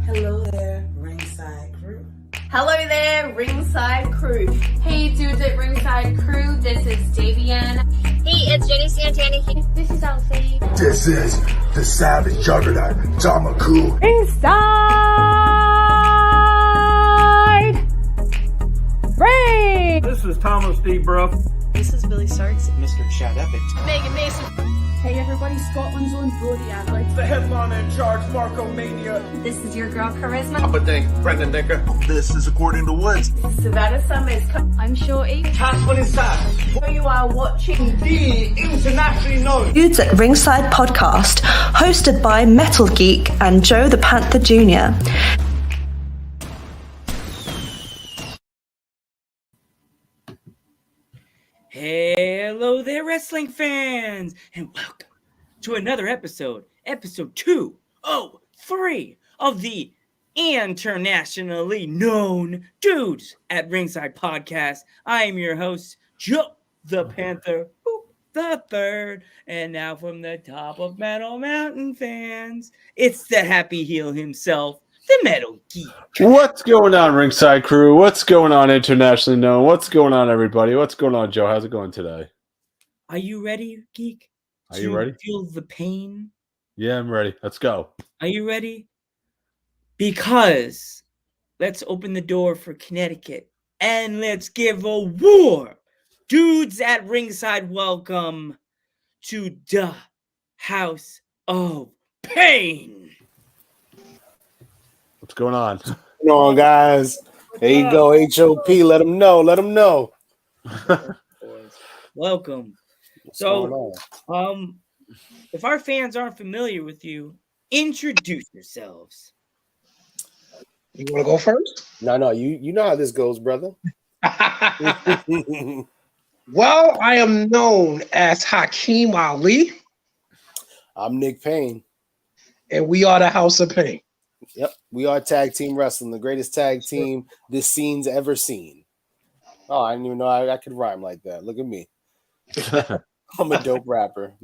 Hello there, ringside crew. Hello there, ringside crew. Hey dudes at ringside crew, this is Davian. Hey, it's Jenny Santana here. This is Alfie. This is the Savage Juggernaut, Tamaku. Inside Ring! This is Thomas D. Bruff. This is Billy Starks. Mr. Chad Epic. Megan Mason. Hey everybody, Scotland's own Brody Adler. The headliner in charge, Marco Mania. This is your girl, Charisma. Papa Dink, Brendan Dicker. This is According to Woods. Savannah Summers. I'm Shorty. Tasman inside. You are watching The internationally known Dudes at Ringside podcast, hosted by Metal Geek and Joe the Panther Jr. Hello there, wrestling fans, and welcome to another episode 203 of the internationally known Dudes at Ringside podcast. I am your host, Joe the Panther, the third, and now from the top of Metal Mountain fans, it's the happy heel himself, the Metal Geek. What's going on, Ringside crew? What's going on, internationally known? What's going on, everybody? What's going on, Joe? How's it going today? Are you ready, Geek? Are you ready? Feel the pain? Yeah, I'm ready. Let's go. Are you ready? Because let's open the door for Connecticut and let's give a war. Dudes at Ringside, welcome to the House of Pain. What's going on? Come on, guys. There you go, HOP. Let them know. Let them know. Welcome. What's So, if our fans aren't familiar with you, introduce yourselves. You want to go first? No. You know how this goes, brother. Well, I am known as Hakeem Ali. I'm Nick Payne. And we are the House of Pain. Yep, we are tag team wrestling, the greatest tag team this scene's ever seen. Oh, I didn't even know I could rhyme like that. Look at me. I'm a dope rapper.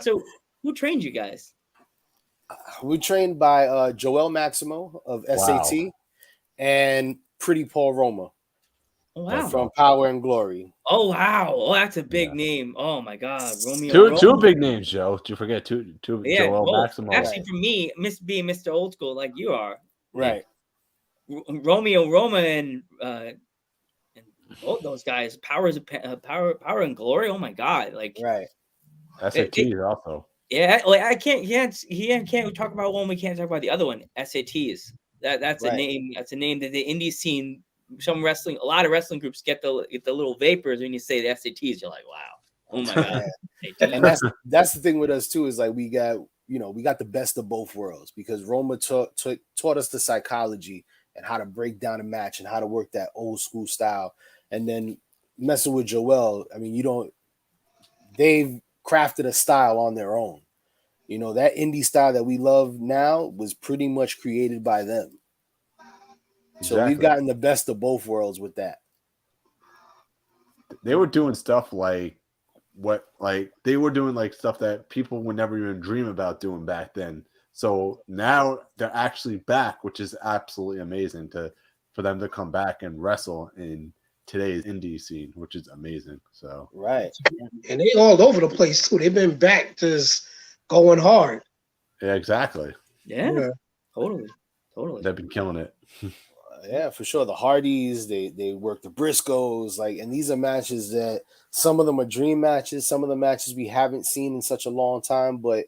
So, who trained you guys? We're trained by Joel Maximo of SAT and Pretty Paul Roma. Oh, wow. From Power and Glory. Oh, wow. Oh, that's a big name. Oh, my God. Romeo. Two big names, Joe. Did you forget two yeah, Joel Maximo? Actually, for me, being Mr. Old School like you are. Right. Romeo, Roma, and both those guys, Power and Glory. Oh, my God. Like, right. SATs also. Yeah, like I can't talk about one. We can't talk about the other one. SATs. That's a name. That's a name that the indie scene. A lot of wrestling groups get the little vapors when you say the SATs. You're like, wow, oh my God. And that's the thing with us too, is like we got the best of both worlds, because Roma taught us the psychology and how to break down a match and how to work that old school style. And then messing with Joel, I mean, they've crafted a style on their own. That indie style that we love now was pretty much created by them. So We've gotten the best of both worlds with that. They were doing stuff stuff that people would never even dream about doing back then. So now they're actually back, which is absolutely amazing for them to come back and wrestle in today's indie scene, which is amazing. So right. And they all over the place too. They've been back just going hard. Yeah, exactly. Yeah. Totally. They've been killing it. Yeah, for sure. The Hardys, they work the Briscoes, and these are matches that some of them are dream matches, some of the matches we haven't seen in such a long time, but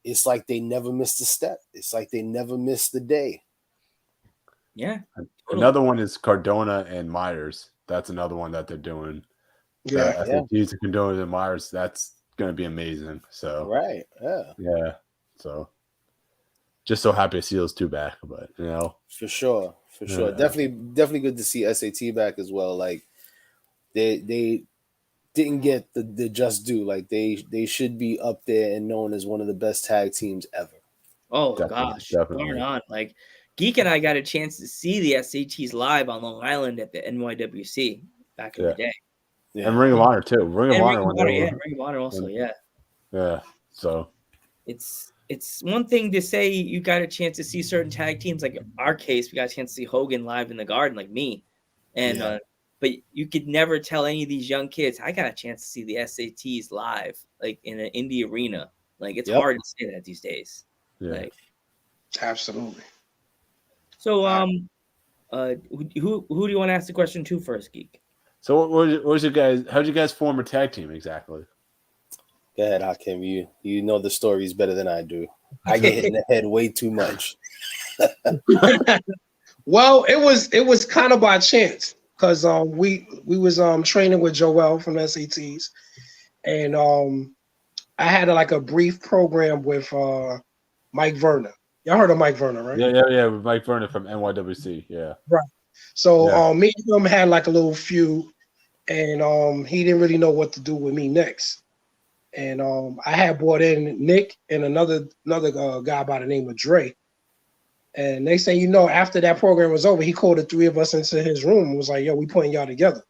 it's like they never missed a step. It's like they never missed the day. Yeah. Totally. Another one is Cardona and Myers. That's another one that they're doing. Yeah. SATs and Cardona and Myers, that's going to be amazing. So right. Yeah. Yeah. So just so happy to see those two back, but for sure. Yeah. Definitely good to see SAT back as well. Like they didn't get the just due. Like they should be up there and known as one of the best tag teams ever. Oh gosh, definitely. On. Like Geek and I got a chance to see the SATs live on Long Island at the NYWC back in the day. Yeah. And Ring of Honor too. Ring of Honor also. Yeah. So It's it's one thing to say you got a chance to see certain tag teams, like our case, we got a chance to see Hogan live in the Garden, like me, and but you could never tell any of these young kids, I got a chance to see the SATs live, like in an indie arena. Like it's hard to say that these days. Yeah. Like, Absolutely. so who do you want to ask the question to first, Geek? So what was you guys? How'd you guys form a tag team exactly? Go ahead, Hakim. You know the stories better than I do. I get hit in the head way too much. Well, it was kind of by chance because we was training with Joel from SATs, and I had like a brief program with Mike Verner. Y'all heard of Mike Verner, right? Yeah. With Mike Verner from NYWC. Yeah. Right. So me and him had like a little feud, and he didn't really know what to do with me next. And I had brought in Nick and another guy by the name of Dre. And they say, after that program was over, he called the three of us into his room and was like, yo, we putting y'all together.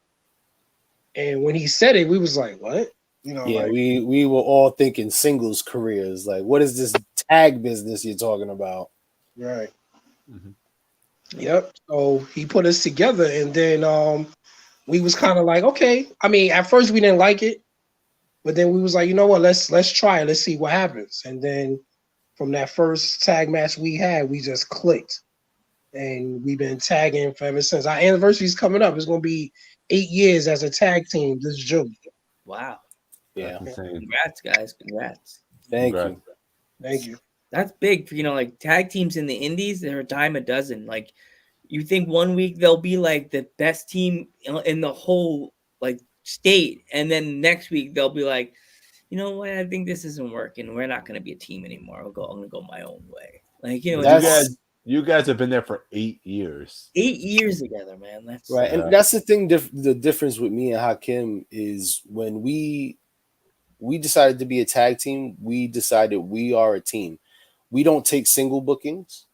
And when he said it, we was like, what? We were all thinking singles careers. Like, what is this tag business you're talking about? Right. Mm-hmm. Yep. So he put us together, and then we was kind of like, okay. I mean, at first we didn't like it. But then we was like, you know what? Let's try it. Let's see what happens. And then from that first tag match we had, we just clicked, and we've been tagging for ever since. Our anniversary's coming up. It's going to be 8 years as a tag team this June. Wow. Yeah. Congrats, guys. Congrats. Thank you. That's big for like tag teams in the indies. They're a dime a dozen. Like you think one week they'll be like the best team in the whole like state, and then next week they'll be like, you know what, I think this isn't working, we're not going to be a team anymore, I'm going to go my own way. Like, you guys have been there for 8 years. 8 years together, man. That's right. And that's the thing, the difference with me and Hakim is when we decided to be a tag team, we decided we are a team. We don't take single bookings.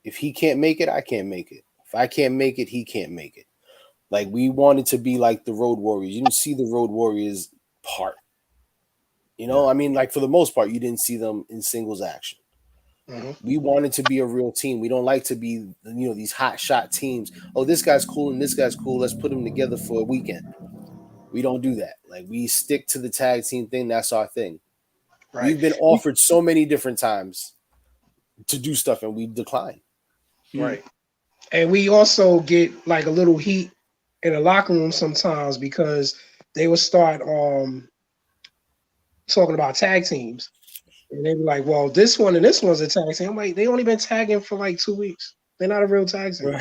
If he can't make it, I can't make it. If I can't make it, he can't make it. Like, we wanted to be like the Road Warriors. You didn't see the Road Warriors part. I mean, like, for the most part, you didn't see them in singles action. Mm-hmm. We wanted to be a real team. We don't like to be, these hot shot teams. Oh, this guy's cool and this guy's cool. Let's put them together for a weekend. We don't do that. Like, we stick to the tag team thing. That's our thing. Right. We've been offered so many different times to do stuff, and we decline. Right. And we also get, like, a little heat in the locker room sometimes because they would start talking about tag teams, and they'd be like, well, this one and this one's a tag team. I'm like, they only been tagging for like 2 weeks. They're not a real tag team.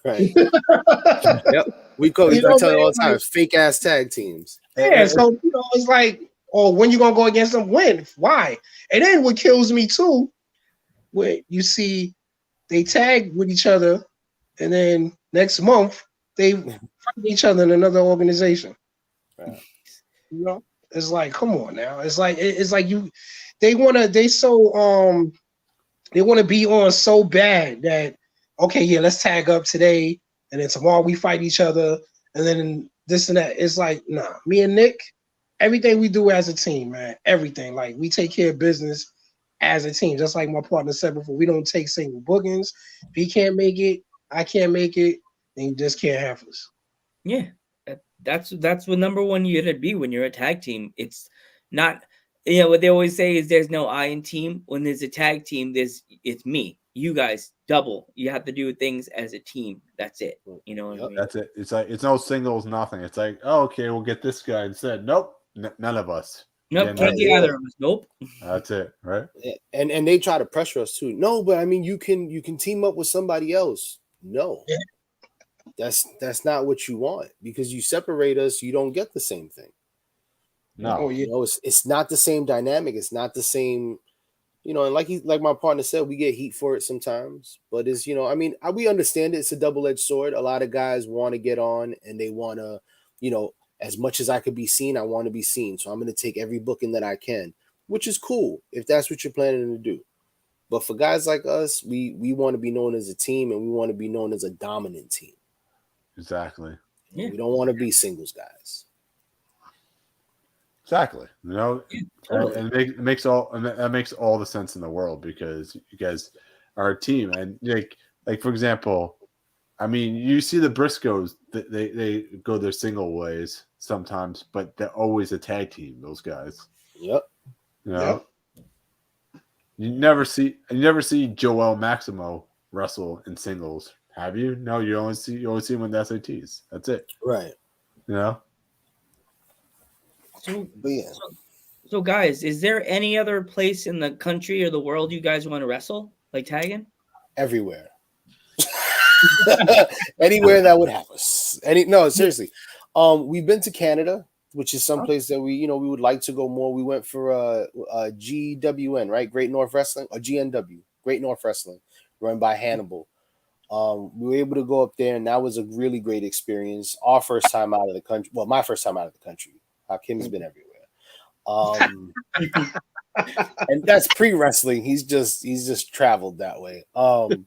Right. Yep. We tell you all the time, fake ass tag teams. Yeah, so it's like, oh, when you gonna go against them? When? Why? And then what kills me too, where you see they tag with each other, and then next month they fight each other in another organization. Right. It's like, come on now. It's like they want to be on so bad that, okay, yeah, let's tag up today, and then tomorrow we fight each other, and then this and that. It's like, nah, me and Nick, everything we do as a team, man, everything. Like, we take care of business as a team. Just like my partner said before, we don't take single bookings. If he can't make it, I can't make it, then you just can't have us. Yeah. That's what number one you gotta be when you're a tag team. It's not, what they always say is there's no I in team. When there's a tag team, it's me, you guys, double. You have to do things as a team. That's it. You know what I mean? That's it. It's like, it's no singles, nothing. It's like, oh, okay, we'll get this guy instead. Nope, none of us. Nope, can't get either of us. Nope. That's it, right? And they try to pressure us too. No, but I mean, you can team up with somebody else. No. Yeah. That's not what you want, because you separate us, you don't get the same thing. No, it's not the same dynamic. It's not the same, and like my partner said, we get heat for it sometimes, but it's, I mean, we understand it. It's a double-edged sword. A lot of guys want to get on, and they want to, as much as I could be seen, I want to be seen. So I'm going to take every booking that I can, which is cool if that's what you're planning to do. But for guys like us, we want to be known as a team, and we want to be known as a dominant team. Exactly. Yeah. We don't want to be singles guys. Exactly. You know, Totally. and it makes all the sense in the world because you guys are a team, and like for example, I mean, you see the Briscoes, they go their single ways sometimes, but they're always a tag team. Those guys. Yep. You know, you never see Joel Maximo wrestle in singles, have you? No, you only see him in the SATs. That's it. Right. You know. So guys, is there any other place in the country or the world you guys want to wrestle, like tagging? Everywhere. Anywhere that would have us. Seriously. We've been to Canada, which is someplace that we would like to go more. We went for GWN, right? Great North Wrestling, or GNW, Great North Wrestling, run by Hannibal. We were able to go up there, and that was a really great experience. Our first time out of the country. Well, my first time out of the country. Kim's been everywhere. And that's pre-wrestling. He's just traveled that way. But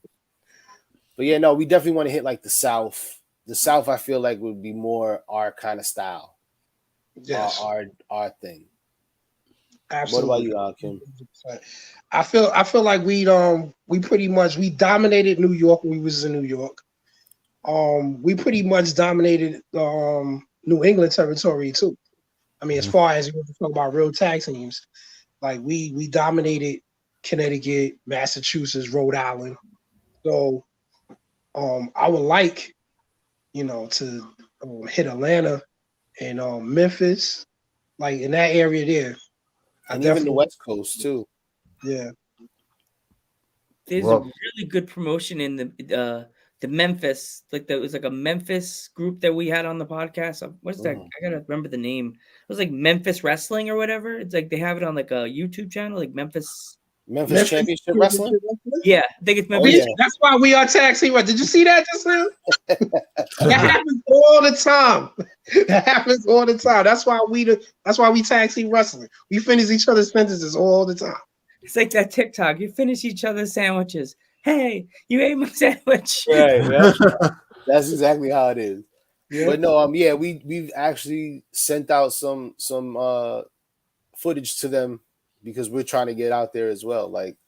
yeah, no, we definitely want to hit like the South. The South, I feel like, would be more our kind of style. Yes. Our thing. Absolutely. What about you, Kim? I feel like we pretty much dominated New York when we was in New York. We pretty much dominated New England territory too. I mean, as far as you want to talk about real tag teams, like we dominated Connecticut, Massachusetts, Rhode Island. So I would like, to hit Atlanta and Memphis, like in that area there. And even the West Coast too. Yeah. There's a really good promotion in the Memphis, it was like a Memphis group that we had on the podcast. What's that? I gotta remember the name. It was like Memphis Wrestling or whatever. It's like they have it on like a YouTube channel, like Memphis Championship Wrestling. Yeah, I think it's Memphis. Yeah. That's why we are tag team. Did you see that just now? That happens all the time. That happens all the time. That's why we tag team wrestling. We finish each other's sentences all the time. It's like that TikTok. You finish each other's sandwiches. Hey, you ate my sandwich. Right. Yeah. That's exactly how it is. Yeah. But no, we've actually sent out some footage to them because we're trying to get out there as well. Like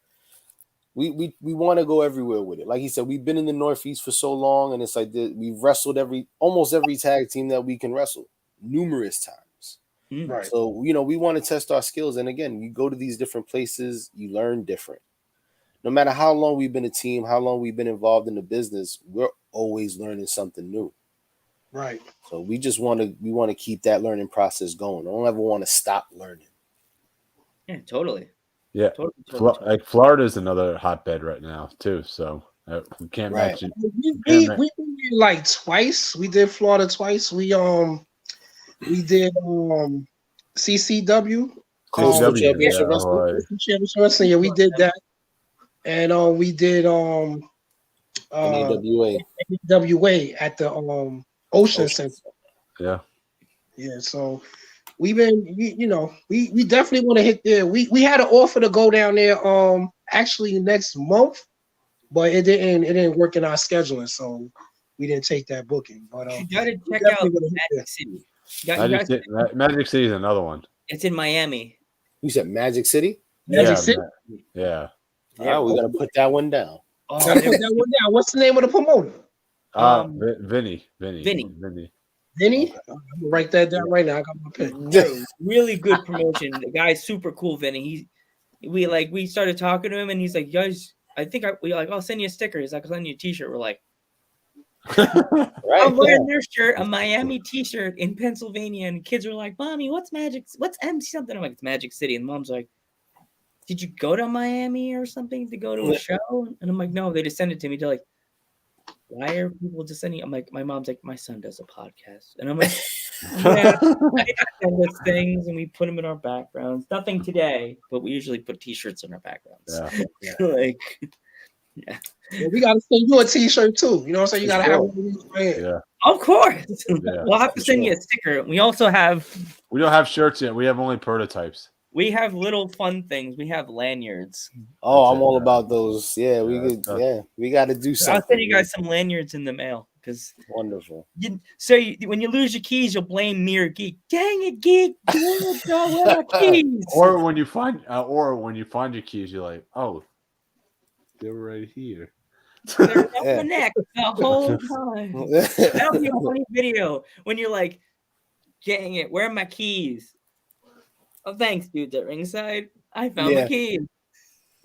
we want to go everywhere with it. Like he said, we've been in the Northeast for so long, and it's like we've wrestled almost every tag team that we can wrestle numerous times. Right. So we want to test our skills, and again, you go to these different places, you learn different. No matter how long we've been a team, how long we've been involved in the business, we're always learning something new. Right. So we want to keep that learning process going. I don't ever want to stop learning. Yeah, totally. Yeah, totally. Like Florida is another hotbed right now too. So we can't match it. We did like twice. We did Florida twice. We did CCW. Championship Wrestling. Championship Wrestling. Yeah, we did that. And we did NAWA at the Ocean Center. Yeah. Yeah, so we've been we definitely want to hit there. We had an offer to go down there actually next month, but it didn't work in our scheduling, so we didn't take that booking. But you gotta check out Magic City. Magic City is another one. It's in Miami. You said Magic City? Magic City? Yeah. Yeah, we gotta put that one down. Gotta put that one down. What's the name of the promoter? Vinny. Vinny? I'm gonna write that down right now. I got my pen. Really good promotion. The guy's super cool, Vinny. We started talking to him, and he's like, "Guys, I'll send you a sticker." He's like, "I'll send you a T-shirt." We're like, right, I'm wearing their shirt, a Miami T-shirt in Pennsylvania, and kids were like, "Mommy, what's MC something?" I'm like, "It's Magic City," and Mom's like, "Did you go to Miami or something to go to a show?" And I'm like, "No, they just sent it to me." They're like, "Why are people just sending?" I'm like, my mom's like, "My son does a podcast," and I'm like, "Yeah, I send us things, and we put them in our backgrounds. Nothing today, but we usually put T-shirts in our backgrounds." Yeah, we gotta send you a T-shirt too. You know what I'm saying? You gotta have one. Yeah. Of course. Yeah. We'll have to send you a sticker. We don't have shirts yet. We have only prototypes. We have little fun things. We have lanyards. Oh, I'm all about those. Yeah, we got to do something. I'll send you guys some lanyards in the mail. Because wonderful. When you lose your keys, you'll blame me or Geek. Dang it, Geek! Where are my keys? Or when you find your keys, you're like, oh, they're right here. They're up my neck the whole time. That'll be a funny video when you're like, dang it, where are my keys? Oh, thanks, dudes at ringside. I found my keys.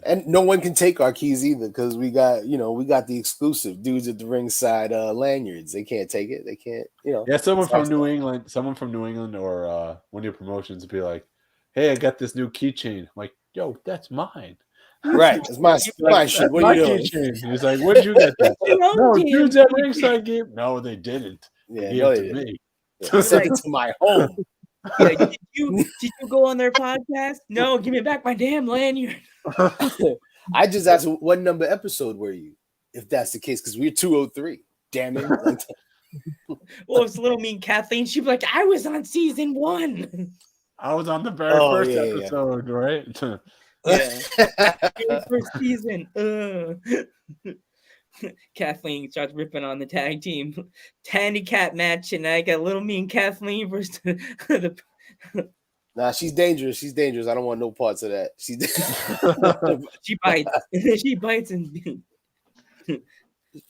And no one can take our keys either because we got the exclusive dudes at the ringside lanyards. They can't take it. They can't, Yeah, someone from New England or one of your promotions would be like, hey, I got this new keychain. I'm like, yo, that's mine. Right. It's my shit. What are you doing? Keychain. He's like, where'd you get that? No, dudes at ringside gave. No, they didn't. They gave it to me. Yeah, sent it to my home. Yeah, did you go on their podcast? No, give me back my damn lanyard. I just asked what number episode were you, if that's the case, because we're 203. Damn it. Well, it's Little Mean Kathleen. She'd be like, I was on season 1. I was on the very first episode, right? First season. Kathleen starts ripping on the tag team handicap match, and I got Little Mean Kathleen versus the. Nah, she's dangerous. She's dangerous. I don't want no parts of that. She bites. She bites and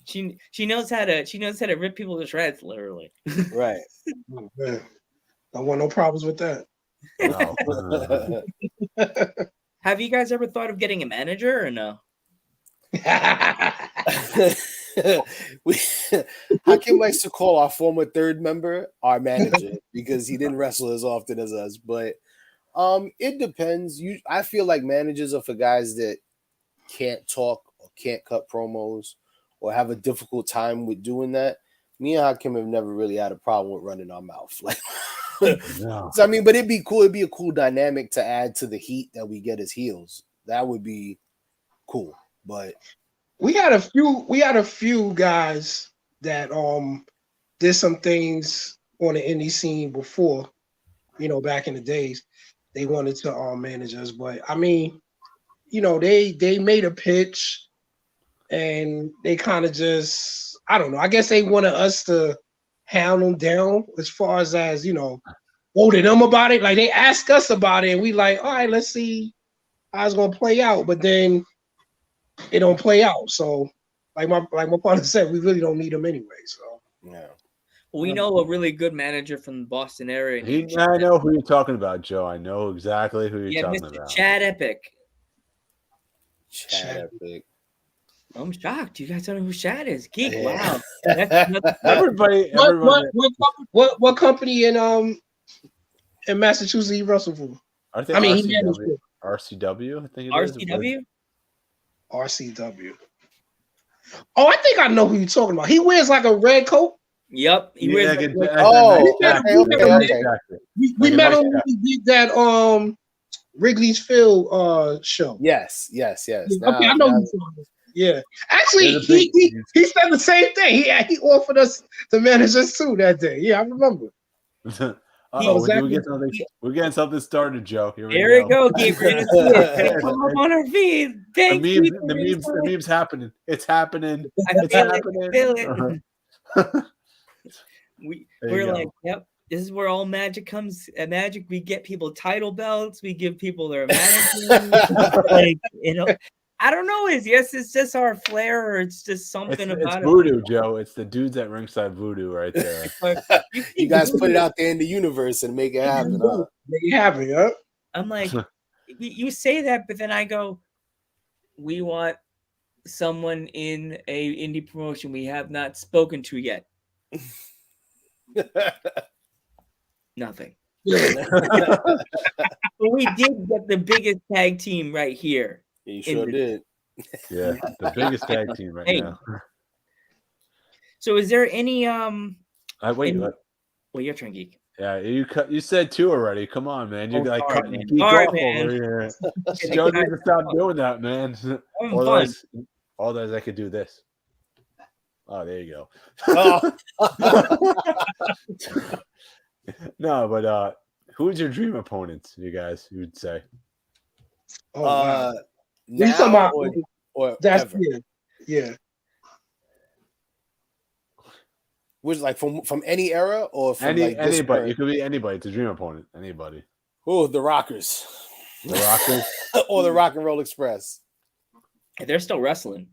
she knows how to rip people to shreds, literally. Right. Don't want no problems with that. No. Have you guys ever thought of getting a manager or no? Hakim likes to call our former third member our manager because he didn't wrestle as often as us. But it depends. I feel like managers are for guys that can't talk or can't cut promos or have a difficult time with doing that. Me and Hakim have never really had a problem with running our mouth. Like, no. So I mean, but it'd be cool. It'd be a cool dynamic to add to the heat that we get as heels. That would be cool. But we had a few guys that did some things on the indie scene before, back in the days. They wanted to manage us, but I mean, they made a pitch and they kind of just, I don't know, I guess they wanted us to hound them down as far as voted them about it. Like they asked us about it and we like, all right, let's see how it's gonna play out, but then it don't play out. So like my partner said, we really don't need them anyway. So yeah. Well, we know a really good manager from the Boston area. I know who you're talking about, Joe. I know exactly who you're talking Mr. about. Chad Epic. Chad Epic. I'm shocked. You guys don't know who Chad is. Geek. Yeah. Wow. Everybody. What company in Massachusetts he wrestled for? I mean, he managed RCW. I think it is. RCW. RCW. Oh, I think I know who you're talking about. He wears like a red coat. Yep. He wears. Okay. We met him when we did that Wrigley's Field show. Yes. Okay, I know who you're talking about. Yeah, actually, he said the same thing. He offered us to manage us too that day. Yeah, I remember. We're getting something started, Joe. Here we go. Keep reading it. Come up on our feed. The meme's happening. It's happening. It's happening. We're like, yep. This is where all magic comes. Magic. We get people title belts. We give people their management. I don't know. It's just our flair, or it's just something about it's voodoo, Joe. It's the dudes at ringside voodoo right there. You guys put it out there in the universe and make it happen. Huh? Make it happen, yeah. I'm like, you say that, but then I go, we want someone in a indie promotion we have not spoken to yet. Nothing. But we did get the biggest tag team right here. You sure did. Yeah, the biggest tag team right now. So is there any wait. Well, your turn, Geek. Yeah, you said 2 already. Come on, man. You're like cutting Geek sorry, off man. over here. Joe needs to stop doing that, man. Otherwise I could do this. Oh, there you go. No, but who's your dream opponents, you guys, you'd say? Oh, wow. Now you talking about or that's ever? Yeah. Which like from any era or from like this anybody. current? You could be anybody. It's a dream opponent. Anybody. Oh, the Rockers. The Rockers or the Rock and Roll Express. They're still wrestling.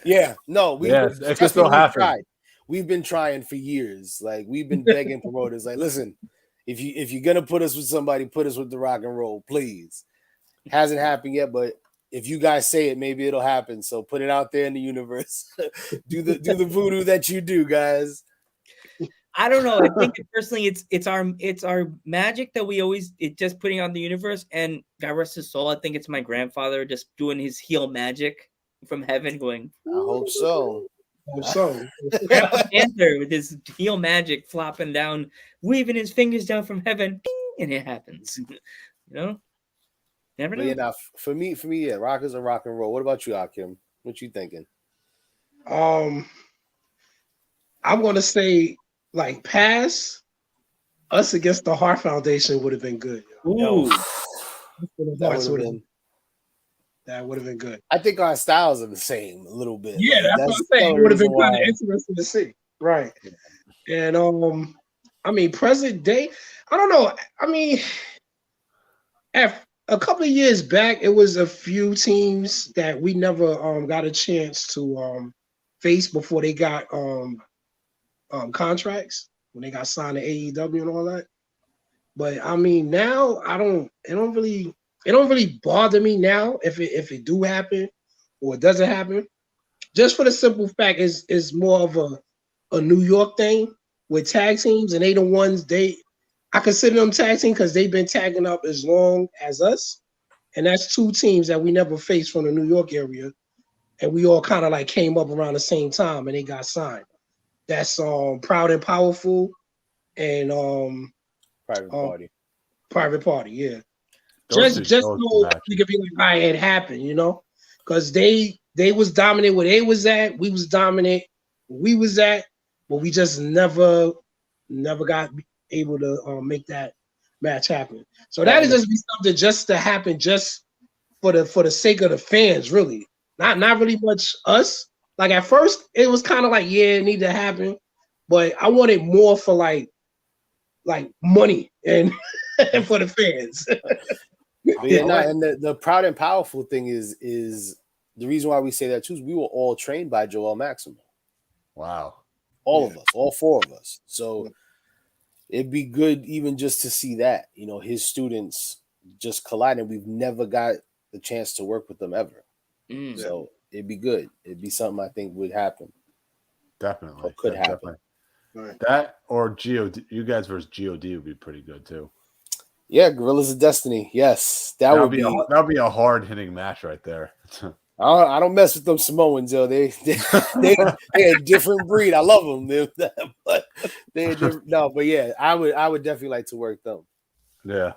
Yeah, no, it could still happen. Tried. We've been trying for years. Like we've been begging promoters, like, listen, if you're gonna put us with somebody, put us with the Rock and Roll, please. Hasn't happened yet, but if you guys say it, maybe it'll happen. So put it out there in the universe. do the voodoo that you do, guys. I don't know. I think personally, it's our magic that we always just putting on the universe. And God rest his soul, I think it's my grandfather just doing his heel magic from heaven, going. I hope so. Panther with his heel magic flopping down, weaving his fingers down from heaven, and it happens. You know, never know. Yeah, for me, yeah, Rockers are Rock and Roll. What about you, Akim? What you thinking? I'm gonna say like pass us against the Heart Foundation would have been good. Ooh, that would have been good. I think our styles are the same a little bit. Yeah, that's what I'm saying. It would have been kind of interesting to see. Right. And I mean, present day, I don't know. I mean, a couple of years back, it was a few teams that we never got a chance to face before they got contracts, when they got signed to AEW and all that. But I mean, now it don't really bother me now if it do happen or it doesn't happen. Just for the simple fact is more of a New York thing with tag teams, and they the ones I consider them tag team because they've been tagging up as long as us. And that's two teams that we never faced from the New York area. And we all kind of like came up around the same time and they got signed. That's Proud and Powerful and Private Party, yeah. Just so we could be like, all right, it happened, you know? Because they was dominant where they was at, we was dominant where we was at, but we just never got able to make that match happen. So that is just be something just to happen just for the sake of the fans, really. Not really much us. Like at first it was kind of like, yeah, it needed to happen, but I wanted more for like money and for the fans. But yeah, and the Proud and Powerful thing is the reason why we say that too is we were all trained by Joel Maximo. Wow. All of us, all four of us. So it'd be good even just to see that, you know, his students just colliding. We've never got the chance to work with them ever. So it'd be good. It'd be something I think would happen. Definitely. Or could happen. Right. That or God, you guys versus God would be pretty good too. Yeah, Gorillas of Destiny. Yes, that would be a hard hitting match right there. I don't mess with them Samoans, yo. They a different breed. I love them, but but yeah, I would definitely like to work them. Yeah,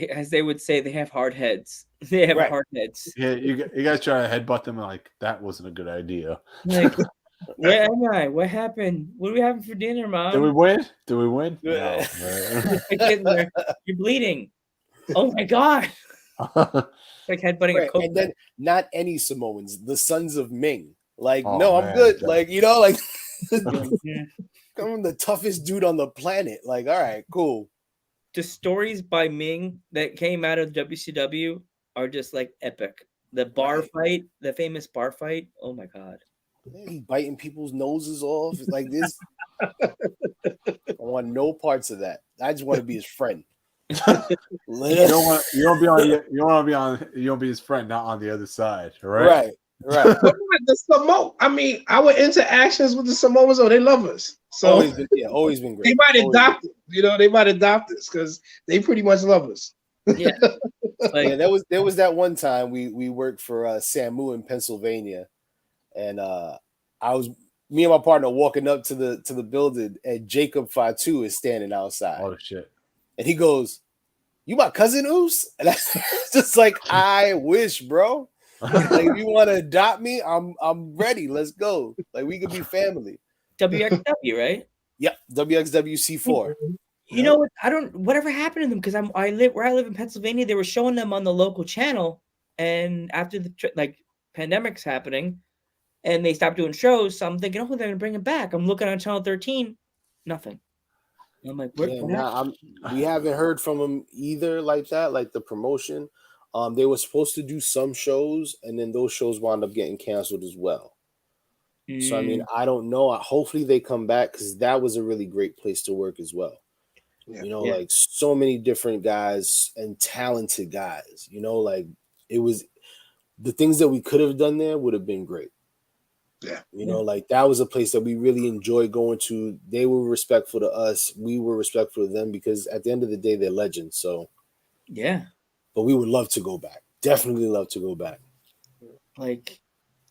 as they would say, they have hard heads. They have hard heads. Yeah, you guys try to headbutt them like that wasn't a good idea. Like, where am I? What happened? What are we having for dinner, Mom? Did we win? No. You're bleeding. Oh my God. Like headbutting a coke. And then not any Samoans, the Sons of Ming. Like, oh, no, man, I'm good. God. Like, you know, like Yeah. I'm the toughest dude on the planet. Like, all right, cool. The stories by Ming that came out of WCW are just like epic. The bar fight, the famous bar fight. Oh my God. He biting people's noses off like this. I want no parts of that. I just want to be his friend. You don't want to be his friend, not on the other side, right? Right. The Samoa, I mean, our interactions with the Samoans, they love us. So always been great. They might adopt it, you know. They might adopt us because they pretty much love us. Yeah. Like, there was that one time we worked for Samu in Pennsylvania, and me and my partner walking up to the building, and Jacob Fatu is standing outside. Oh shit! And he goes, "You my cousin, Oos?" And I just like, I wish, bro. Like, if you want to adopt me, I'm ready. Let's go. Like, we could be family. WXW, right? Yep, WXWC4. You know what? Whatever happened to them? Because I live in Pennsylvania. They were showing them on the local channel, and after the pandemic's happening, and they stopped doing shows. So I'm thinking, oh, they're gonna bring him back. I'm looking on channel 13, nothing. I'm like, what? We haven't heard from him either, like that, like the promotion. They were supposed to do some shows, and then those shows wound up getting canceled as well. So I mean, I don't know. Hopefully they come back, because that was a really great place to work as well. Yeah. You know, like so many different guys and talented guys. You know, like it was the things that we could have done there would have been great. Yeah. You know, like that was a place that we really enjoyed going to. They were respectful to us. We were respectful to them, because at the end of the day, they're legends. So, yeah. But we would love to go back. Definitely love to go back. Like,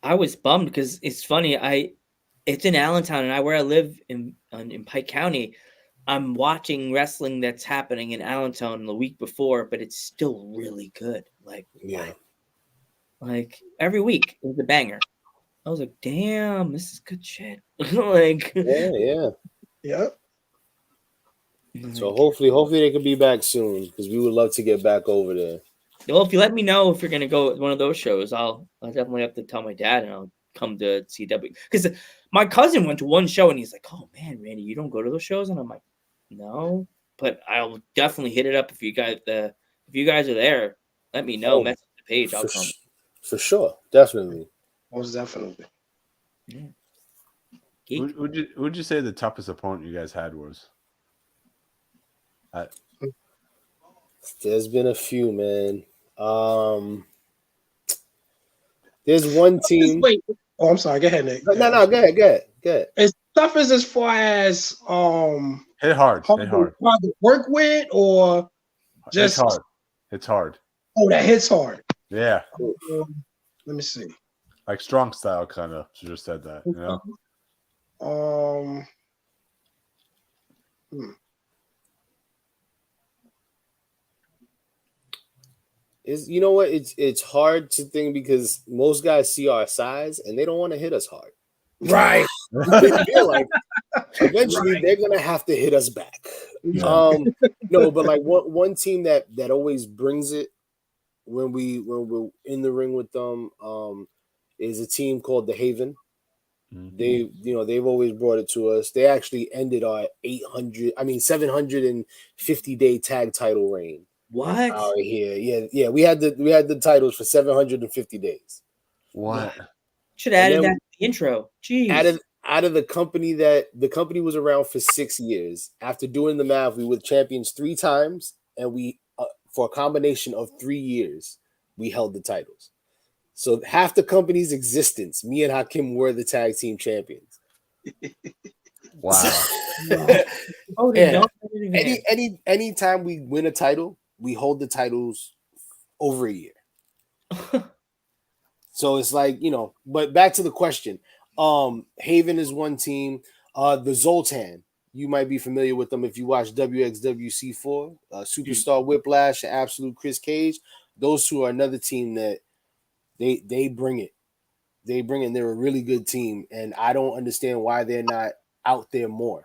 I was bummed because it's funny. It's in Allentown, and where I live in Pike County. I'm watching wrestling that's happening in Allentown the week before, but it's still really good. Like, yeah, like every week it was a banger. I was like, damn, this is good shit. Like, yeah. Like, so hopefully they can be back soon, because we would love to get back over there. Well, if you let me know if you're gonna go to one of those shows, I'll definitely have to tell my dad, and I'll come to CW. Because my cousin went to one show, and he's like, "Oh man, Randy, you don't go to those shows?" And I'm like, "No, but I'll definitely hit it up if you guys are there. Let me know. Message the page. I'll come for sure, definitely." Most definitely. Yeah. Would you say the toughest opponent you guys had was? There's been a few, man. There's one team. Wait. Oh, I'm sorry. Go ahead, Nick. No, go ahead. It's toughest as far as hit hard to work with, or just It's hard. Oh, that hits hard. Yeah. Let me see. Like strong style, kind of. She just said that. You know. You know what? It's hard to think, because most guys see our size and they don't want to hit us hard. Right. They feel like eventually they're gonna have to hit us back. No, but like one team that always brings it when we're in the ring with them is a team called the Haven. Mm-hmm. They've always brought it to us. They actually ended our 750-day tag title reign. What? Out here, yeah. We had the titles for 750 days. What? Should have added that to the intro. Jeez. Out of the company was around for 6 years. After doing the math, we were champions 3 times, and we for a combination of 3 years, we held the titles. So half the company's existence, me and Hakim were the tag team champions. Wow. Oh, yeah. Anytime we win a title, we hold the titles over a year. So it's like, but back to the question. Haven is one team. The Zoltan, you might be familiar with them if you watch WXWC4, Superstar Whiplash, and Absolute Chris Cage. Those two are another team that they bring it. They bring it. They're a really good team, and I don't understand why they're not out there more,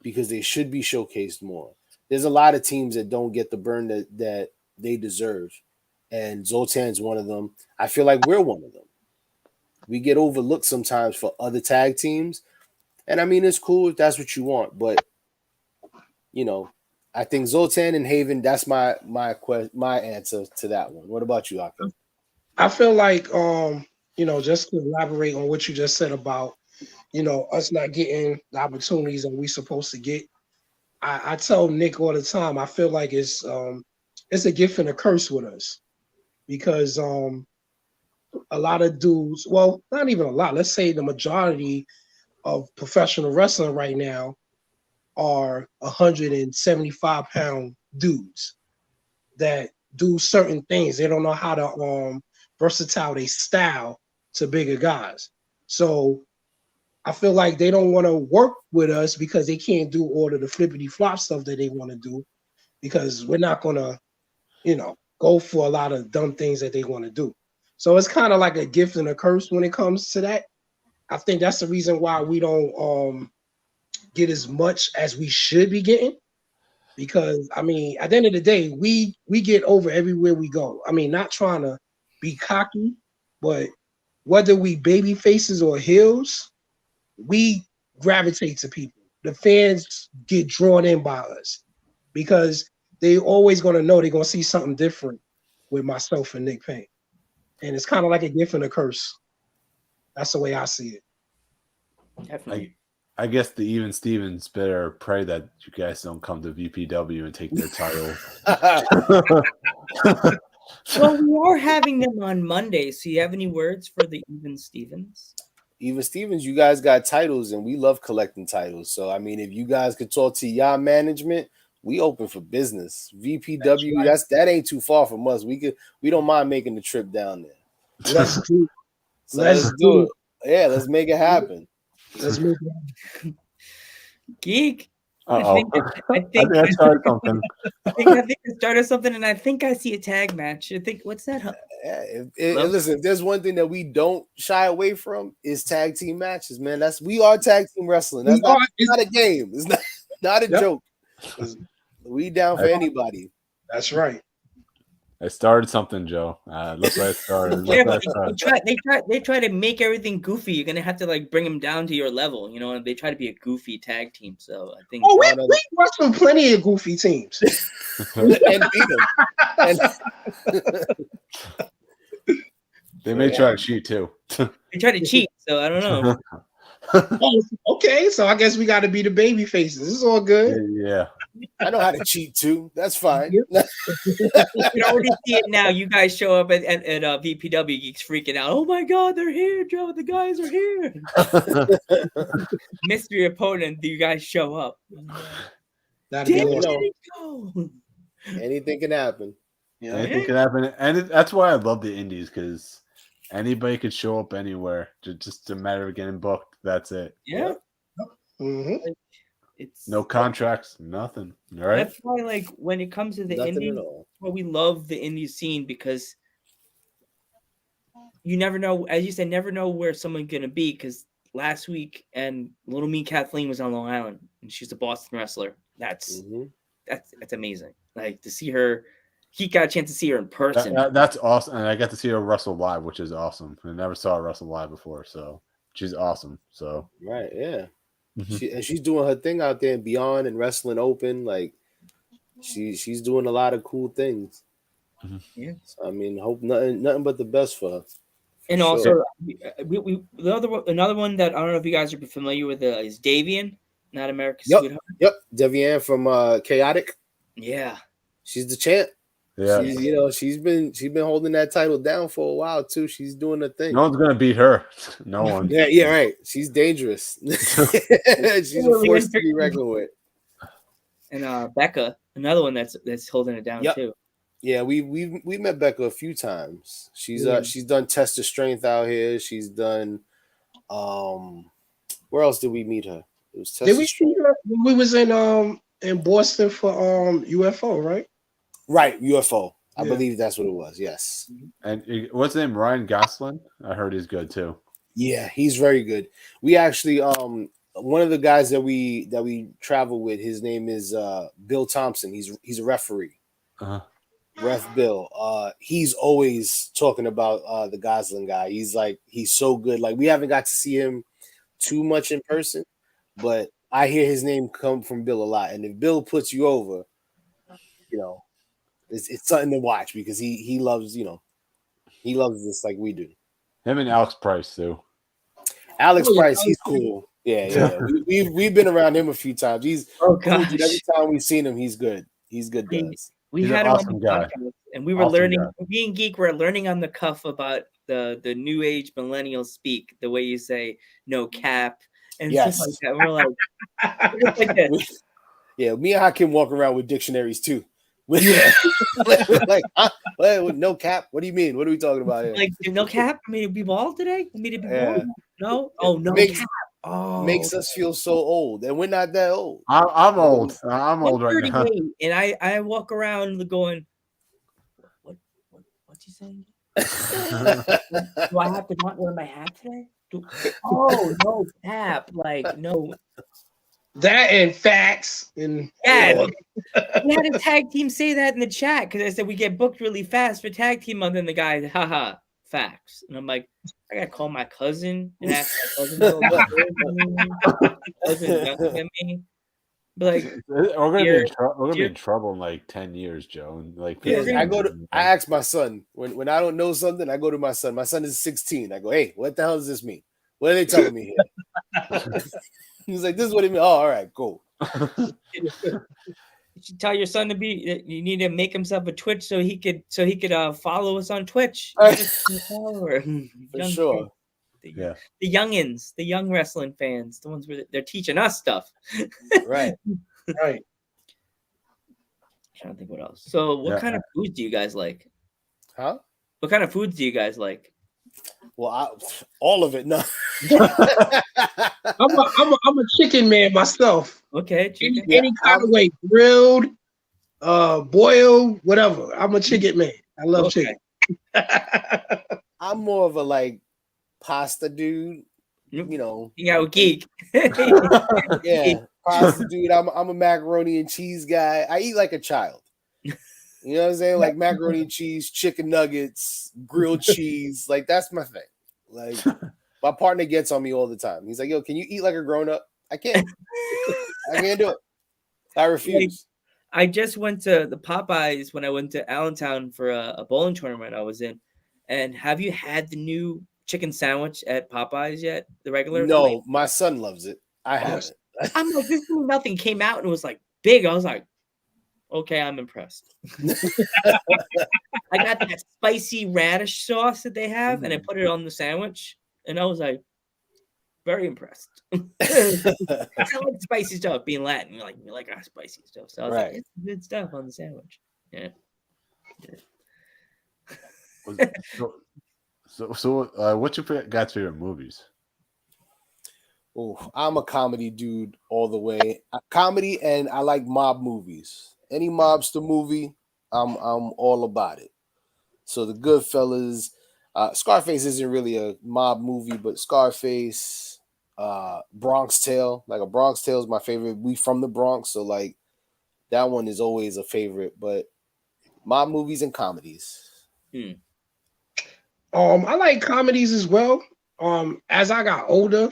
because they should be showcased more. There's a lot of teams that don't get the burn that they deserve, and Zoltan's one of them. I feel like we're one of them. We get overlooked sometimes for other tag teams, and I mean, it's cool if that's what you want, but I think Zoltan and Haven, that's my answer to that one. What about you, Hakim? I feel like just to elaborate on what you just said about us not getting the opportunities that we're supposed to get. I tell Nick all the time, I feel like it's a gift and a curse with us, because a lot of dudes, well, not even a lot, let's say the majority of professional wrestling right now are 175-pound dudes that do certain things. They don't know how to versatile their style to bigger guys. So I feel like they don't want to work with us because they can't do all of the flippity flop stuff that they want to do, because we're not going to, go for a lot of dumb things that they want to do. So it's kind of like a gift and a curse when it comes to that. I think that's the reason why we don't get as much as we should be getting, because I mean, at the end of the day, we get over everywhere we go. I mean, not trying to be cocky, but whether we baby faces or heels, we gravitate to people. The fans get drawn in by us because they always going to know they're going to see something different with myself and Nick Payne. And it's kind of like a gift and a curse. That's the way I see it. Definitely. I guess the Even Stevens better pray that you guys don't come to VPW and take their title. Well, we are having them on Monday. So you have any words for the Even Stevens? Even Stevens, you guys got titles, and we love collecting titles. So, I mean, if you guys could talk to y'all management, we open for business. VPW, that ain't too far from us. We don't mind making the trip down there. Let's do it. So let's do it. Yeah, let's make it happen. Let's make it happen. Geek. I think I started something. I think I started something, and I think I see a tag match. I think what's that? Listen, if there's one thing that we don't shy away from is tag team matches, man. We are tag team wrestling. That's not a game. It's not a joke. We down for anybody. That's right. I started something, Joe. Look where I started. They try to make everything goofy. You're gonna have to like bring them down to your level. You know, they try to be a goofy tag team. So I think. Oh, we wrestled plenty of goofy teams and beat them. They may try to cheat too. They try to cheat, so I don't know. Oh, okay, so I guess we got to be the baby faces. This is all good. Yeah. I know how to cheat too. That's fine. You can already see it now. You guys show up at VPW, Geeks freaking out. Oh my God, they're here, Joe. The guys are here. Mystery opponent. You guys show up. Anything can happen. Yeah, anything can happen, and that's why I love the indies, because anybody could show up anywhere. Just a matter of getting booked. That's it. Yeah. Mm-hmm. It's no contracts, nothing. All right. That's why, like, when it comes to the indies, well, we love the indie scene because you never know, as you said, never know where someone's gonna be. Because last week, and Little Me Kathleen was on Long Island, and she's a Boston wrestler. That's amazing. Like, to see her, he got a chance to see her in person. That's awesome, and I got to see her wrestle live, which is awesome. I never saw her wrestle live before, so she's awesome. So right, yeah. She's doing her thing out there and beyond and wrestling open. Like she's doing a lot of cool things. Yeah. So, I mean, hope nothing but the best for her. And also, another one that I don't know if you guys are familiar with is Davian, not America's Sweetheart. Yep, Devian from Chaotic. Yeah, she's the champ. Yeah, she's been holding that title down for a while too. She's doing her thing. No one's gonna beat her. No one. Yeah, right. She's dangerous. She's a force to be reckoned with. And Becca, another one that's holding it down too. Yeah, we met Becca a few times. She's done Test of Strength out here. She's done where else did we meet her? It was Test did we see her when we was in Boston for UFO, right? Right, UFO. I believe that's what it was. Yes. And what's his name? Ryan Gosselin. I heard he's good too. Yeah, he's very good. We actually one of the guys that we travel with, his name is Bill Thompson. He's a referee. Ref Bill. He's always talking about the Gosselin guy. He's so good. Like, we haven't got to see him too much in person, but I hear his name come from Bill a lot. And if Bill puts you over, it's something to watch, because he loves this like we do. Him and Alex Price too. Alex Price, he's cool. Yeah. We've been around him a few times. He's cool. Every time we've seen him, he's good. He's good, guys. We had him on the podcast, and we were learning. Me and Geek were learning on the cuff about the new age millennial speak, the way you say no cap and stuff like that. We're like this. Yeah, me and Hakim walk around with dictionaries too. Like, with no cap. What do you mean? What are we talking about here? Like, no cap? I mean, to be bald today? I mean, to be bald? No? Oh, no cap. Oh, makes us feel so old, and we're not that old. I'm old. I'm old right now. And I walk around going, what's he saying? Do I have to not wear my hat today? No cap. Like, no. That and facts. And yeah, we had a tag team say that in the chat, because I said we get booked really fast for tag team month, and the guy, haha, facts. And I'm like, I gotta call my cousin and ask my cousin. My cousin younger than me. But like, we're gonna be in trouble in like 10 years, Joe. And like, I ask my son when I don't know something, I go to my son. My son is 16. I go, hey, what the hell does this mean? What are they telling me here? He's like, this is what it means. Oh, all right, cool. You should tell your son to be. You need to make himself a Twitch so he could follow us on Twitch. For sure. The youngins, the young wrestling fans, the ones where they're teaching us stuff. Right. I'm trying to think what else. So, what kind of foods do you guys like? Huh? What kind of foods do you guys like? Well, all of it. No. I'm a chicken man myself. Okay, chicken. Any kind of way, grilled, boiled, whatever. I'm a chicken man. I love chicken. I'm more of a like pasta dude. You know, geek. Yeah, pasta dude. I'm a macaroni and cheese guy. I eat like a child. You know what I'm saying? Like macaroni and cheese, chicken nuggets, grilled cheese. Like that's my thing. Like my partner gets on me all the time. He's like, "Yo, can you eat like a grown up?" I can't. I can't do it. I refuse. I just went to the Popeyes when I went to Allentown for a bowling tournament I was in. And have you had the new chicken sandwich at Popeyes yet? The regular? No, my son loves it. I haven't. I'm like, this new nothing came out and it was like big. I was like, okay, I'm impressed. I got that spicy radish sauce that they have, and I put it on the sandwich, and I was like, very impressed. I like spicy stuff. Being Latin, we like our spicy stuff. So I was like, it's good stuff on the sandwich. Yeah. So what's your guys' favorite movies? Oh, I'm a comedy dude all the way. Comedy, and I like mob movies. Any mobster movie, I'm all about it. So the Goodfellas, Scarface isn't really a mob movie, but Scarface, Bronx Tale, like a Bronx Tale is my favorite. We from the Bronx, so like that one is always a favorite. But mob movies and comedies. I like comedies as well. As I got older,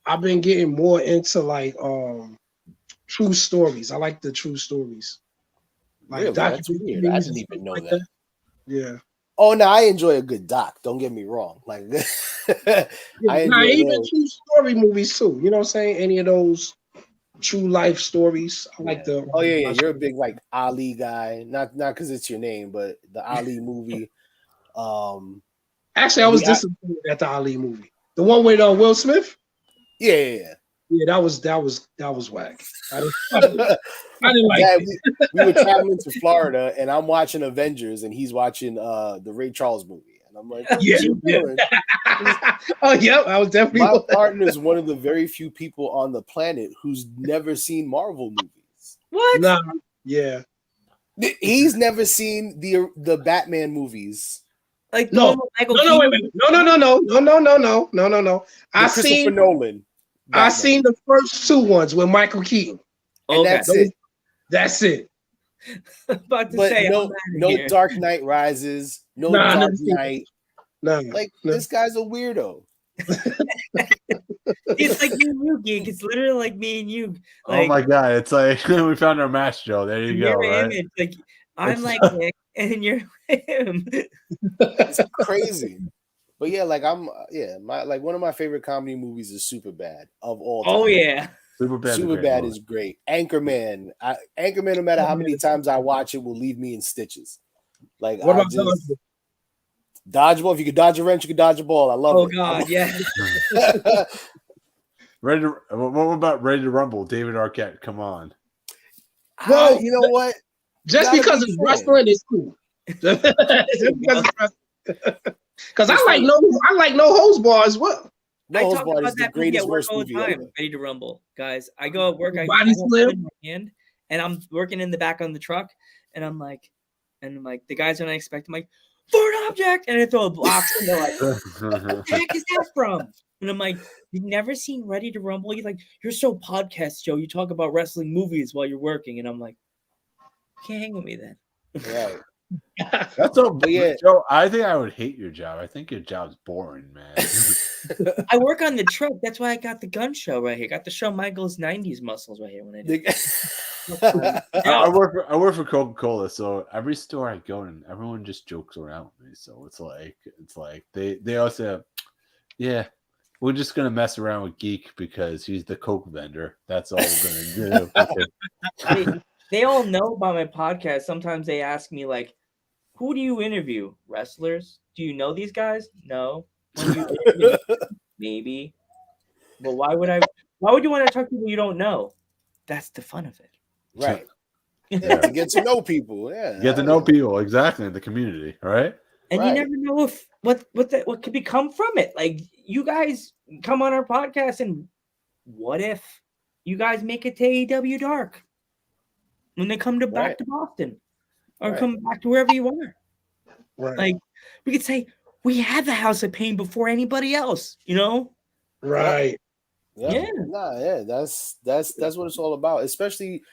I've been getting more into like true stories. I like the true stories. Like really? That's weird. I didn't even know like that. Yeah. Oh no, I enjoy a good doc. Don't get me wrong. Like I enjoy even true story movies too. You know what I'm saying? Any of those true life stories. I like the. Oh yeah, you're a big like Ali guy. Not because it's your name, but the Ali movie. Actually, I was disappointed at the Ali movie. The one with Will Smith. Yeah, that was whack. I didn't like it. We were traveling to Florida, and I'm watching Avengers, and he's watching the Ray Charles movie, and I'm like, what are you doing? Oh yeah, I was definitely. My partner is one of the very few people on the planet who's never seen Marvel movies. What? Nah, yeah. He's never seen the Batman movies. Like no, wait. No. I seen Nolan. I seen the first two ones with Michael Keaton. And that's it. That's it. About to but say, no Dark Knight Rises, no Dark Knight. No, this guy's a weirdo. It's like me and you, geek. It's literally like me and you. Like, oh my god, it's like we found our match, Joe. There you go. Right? Image, like I'm like Nick, and you're him. It's crazy. But yeah, like one of my favorite comedy movies is Superbad of all time. Oh yeah. Superbad is great. Anchorman, no matter how many times I watch it, will leave me in stitches. Like what about Dodgeball? If you could dodge a wrench, you could dodge a ball. I love it. Oh god, yeah. What about Ready to Rumble? David Arquette, come on. Well, you know what? Just because it's wrestling is cool. Because I like no holds bar as well. No Holds Barred is the greatest worst movie ever. Ready to Rumble, guys. I go at work. I Body slam in my hand, and I'm working in the back on the truck, and I'm like, the guys when I expect, I'm like, foreign object, and I throw a box, and they're like, what the heck is that from? And I'm like, you've never seen Ready to Rumble? You're so podcast, Joe. You talk about wrestling movies while you're working, and I'm like, you can't hang with me then. Right. That's so. But yeah. Joe, I think I would hate your job. I think your job's boring, man. I work on the truck. That's why I got the gun show right here. Got to show Michael's '90s muscles right here when I did. I work for Coca-Cola, so every store I go in, everyone just jokes around with me. So it's like they all say, "Yeah, we're just gonna mess around with Geek because he's the Coke vendor. That's all we're gonna do." They all know about my podcast. Sometimes they ask me like, "Who do you interview? Wrestlers? Do you know these guys? No. Maybe. But why would you want to talk to people you don't know? That's the fun of it." Right. Yeah, to get to know people. Yeah. Get to know people, exactly, in the community, right? And you never know if what could become from it. Like, you guys come on our podcast, and what if you guys make it to AEW Dark when they come back to Boston or come back to wherever you are? Right. Like, we could say we had the House of Pain before anybody else, you know? Right. Yeah. That's what it's all about. Especially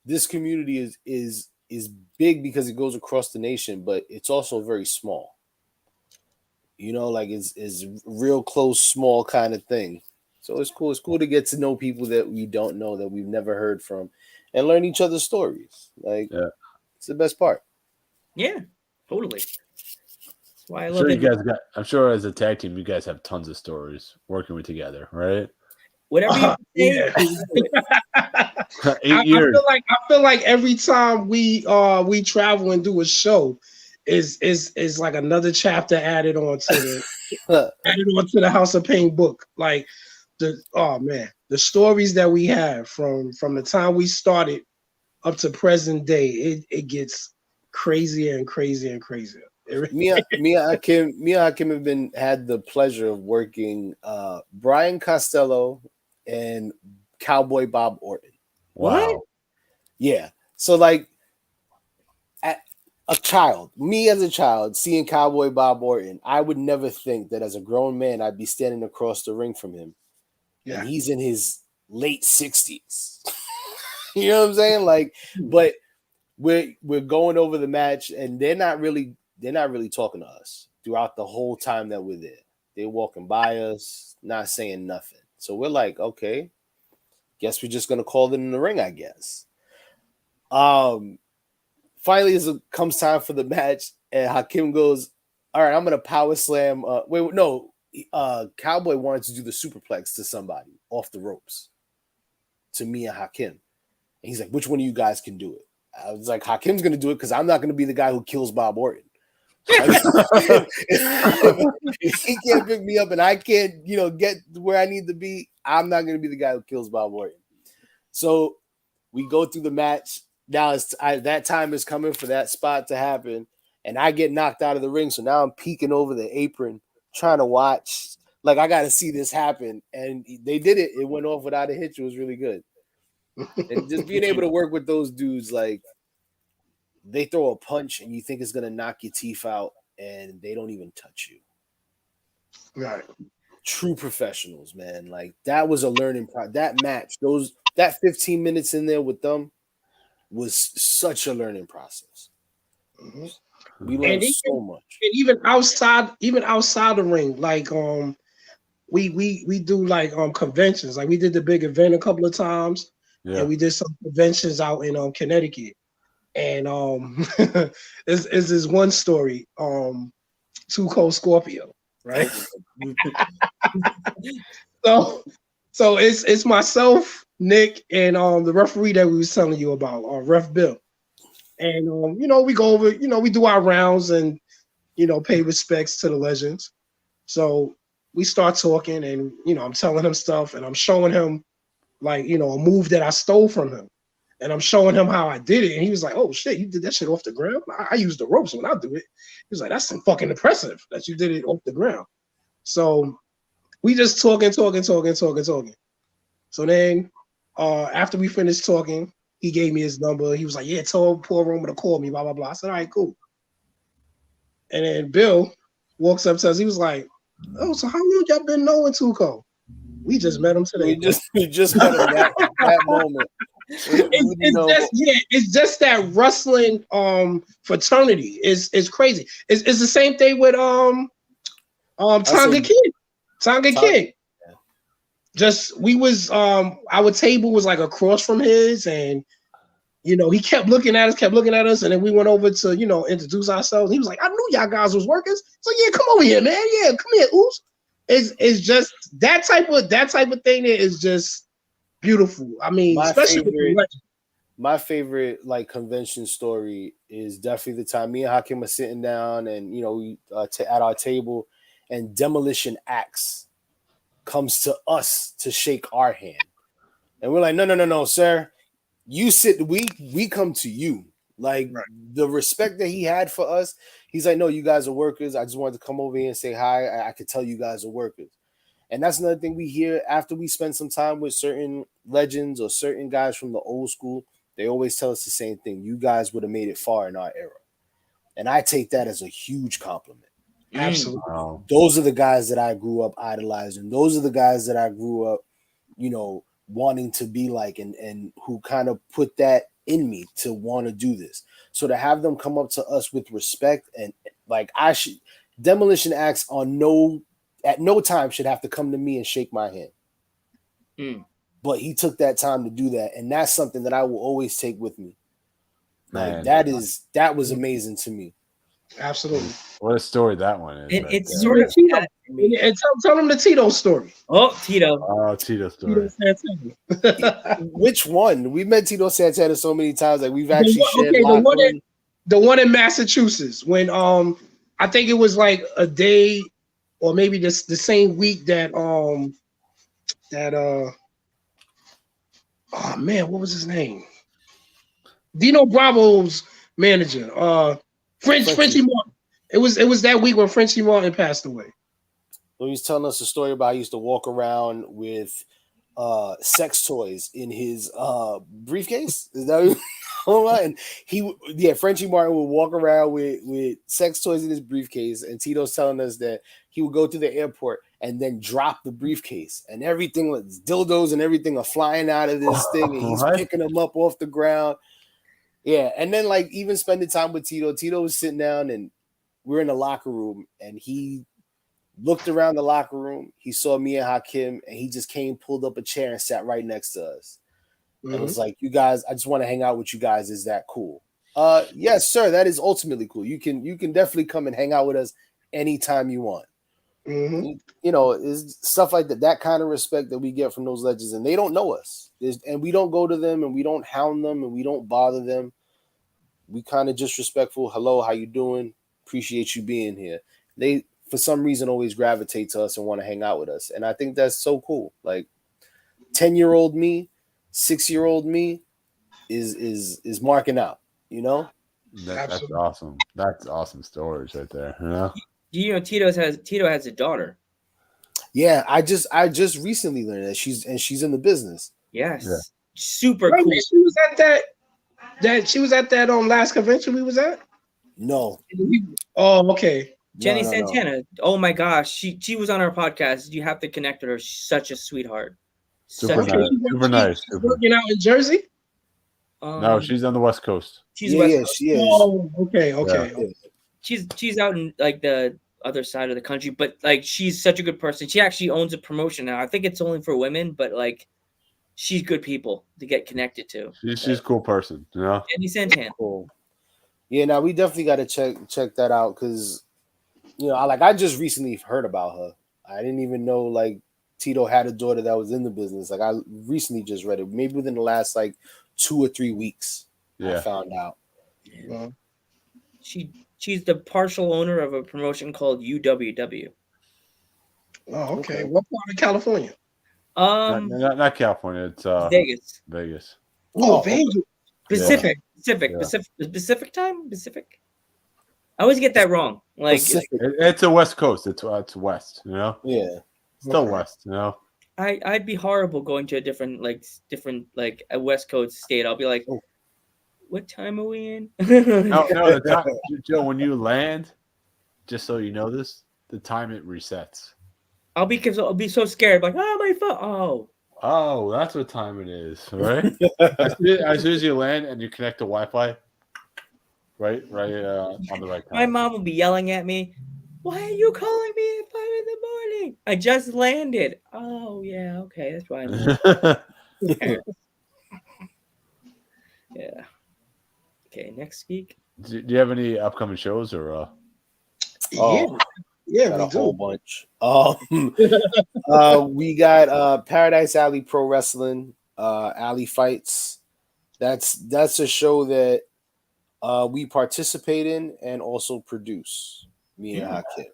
this community is big because it goes across the nation, but it's also very small. You know, like it's real close, small kind of thing. So it's cool. It's cool to get to know people that we don't know, that we've never heard from, and learn each other's stories. Like, it's the best part. Yeah, totally. That's why I I'm love sure it. you guys got. I'm sure as a tag team, you guys have tons of stories working with together, right? Whatever you say. 8 years. I feel like every time we travel and do a show is like another chapter added on to the House of Pain book. Like the stories that we have from the time we started up to present day, it gets crazier and crazier and crazier. Me and Hakim have had the pleasure of working Brian Costello and Cowboy Bob Orton. Wow. What? Yeah. So like as a child, seeing Cowboy Bob Orton, I would never think that as a grown man I'd be standing across the ring from him. Yeah. And he's in his late 60s. You know what I'm saying? Like, but we're going over the match, and they're not really talking to us throughout the whole time that we're there. They're walking by us, not saying nothing. So we're like, okay, guess we're just gonna call it in the ring, I guess. Finally, as it comes time for the match, and Hakim goes, "All right, I'm gonna power slam." Cowboy wanted to do the superplex to somebody off the ropes, to me and Hakim. And he's like, "Which one of you guys can do it?" I was like, "Hakim's gonna do it because I'm not gonna be the guy who kills Bob Orton." If he can't pick me up and I can't, get where I need to be, I'm not going to be the guy who kills Bob Orton. So we go through the match. Now that time is coming for that spot to happen, and I get knocked out of the ring. So now I'm peeking over the apron, trying to watch. Like, I got to see this happen, and they did it. It went off without a hitch. It was really good. And just being able to work with those dudes, like, they throw a punch and you think it's going to knock your teeth out, and they don't even touch you. Right. True professionals, man. Like, that was a learning process. That match, that 15 minutes in there with them was such a learning process. Mm-hmm. We learned so much. And even outside the ring, like we do like conventions. Like, we did the big event a couple of times, and we did some conventions out in Connecticut. And is this one story, Too Cold Scorpio, right? so it's myself, Nick, and the referee that we was telling you about, Ref Bill. And we go over, we do our rounds and pay respects to the legends. So we start talking, and I'm telling him stuff, and I'm showing him like a move that I stole from him. And I'm showing him how I did it. And he was like, "Oh, shit, you did that shit off the ground? I use the ropes when I do it." He was like, "That's fucking impressive that you did it off the ground." So we just talking. So then after we finished talking, he gave me his number. He was like, "Yeah, tell Paul Roma to call me, blah, blah, blah." I said, "All right, cool." And then Bill walks up to us. He was like, "Oh, so how long y'all been knowing Tuco?" We just met him today. We just met him that moment. It's just that wrestling fraternity is crazy. It's the same thing with Tonga King. Just we was our table was like across from his, and he kept looking at us, and then we went over to introduce ourselves. He was like, I knew y'all guys was workers. So yeah, come over here, man. Yeah, come here, Oops. It's just that type of thing that is just beautiful. I mean, my favorite like convention story is definitely the time me and Hakim were sitting down, and we at our table, and Demolition Acts comes to us to shake our hand, and we're like, no, sir, you sit. We come to you. Like the respect that he had for us, he's like, no, you guys are workers. I just wanted to come over here and say hi. I could tell you guys are workers. And that's another thing we hear after we spend some time with certain legends or certain guys from the old school. They always tell us the same thing. You guys would have made it far in our era. And I take that as a huge compliment. Absolutely. Those are the guys that I grew up idolizing. Those are the guys that I grew up, wanting to be like, and who kind of put that in me to want to do this. So to have them come up to us with respect, and like Demolition Acts at no time should have to come to me and shake my hand. But he took that time to do that, and that's something that I will always take with me. Like that was amazing to me. Absolutely. What a story that one is. It's sort of Tito. Tell them the Tito story. Oh, Tito. Oh, Tito story. Which one? We met Tito Santana so many times. Like we've actually shared the one in Massachusetts when I think it was like a day or maybe the same week that oh man, what was his name? Dino Bravo's manager. Frenchie Martin. It was that week when Frenchie Martin passed away. He was telling us a story about he used to walk around with sex toys in his briefcase. Is that all right? And Frenchie Martin would walk around with sex toys in his briefcase, and Tito's telling us that he would go to the airport and then drop the briefcase, and everything was dildos and everything are flying out of this thing, and he's picking them up off the ground. Yeah, and then like even spending time with Tito. Tito was sitting down, and we're in the locker room, and he looked around the locker room. He saw me and Hakim, and he just pulled up a chair and sat right next to us. Mm-hmm. And was like, "You guys, I just want to hang out with you guys. Is that cool?" Yes, sir. That is ultimately cool. You can definitely come and hang out with us anytime you want. Mm-hmm. Is stuff like that. That kind of respect that we get from those legends, and they don't know us. And we don't go to them, and we don't hound them, and we don't bother them. We kind of just respectful. Hello, how you doing? Appreciate you being here. They, for some reason, always gravitate to us and want to hang out with us, and I think that's so cool. Like 10-year-old me, 6-year-old me is marking out. That's awesome. That's awesome stories right there. Tito has a daughter. Yeah, I just recently learned that she's in the business. Yes, super cool. She was at that last convention we was at. No. Oh, okay. Jenny Santana. No. Oh my gosh, she was on our podcast. You have to connect with her. She's such a sweetheart. Super nice. She's working out in Jersey. No, she's on the West Coast. She's West Coast. She is. Oh, okay. Yeah. She's out in like the other side of the country, but like she's such a good person. She actually owns a promotion now. I think it's only for women, but like she's good people to get connected to. She's a cool person, Jenny Santana. Cool. Yeah, now we definitely got to check that out because I just recently heard about her. I didn't even know like Tito had a daughter that was in the business. Like I recently just read it, maybe within the last like 2 or 3 weeks. I found out. Yeah. She's the partial owner of a promotion called UWW. Oh, okay. What part of California? Not California. It's Vegas. Vegas. Oh, Vegas. Pacific time. Pacific. I always get that wrong. Like it's a West Coast. It's west. Yeah. Still west. I'd be horrible going to a different a West Coast state. I'll be like, what time are we in? No, the time, Joe, when you land, just so you know this, the time it resets. I'll be so scared, like, oh my phone. Oh, that's what time it is, right? as soon as you land and you connect to Wi-Fi, right on the right time. My mom will be yelling at me. Why are you calling me at 5 a.m? I just landed. Oh yeah, okay, that's why. Yeah. Okay, next geek. Do you have any upcoming shows or? Yeah, we do. whole bunch. We got Paradise Alley Pro Wrestling, Alley Fights. That's a show that we participate in and also produce. Me and Hakim.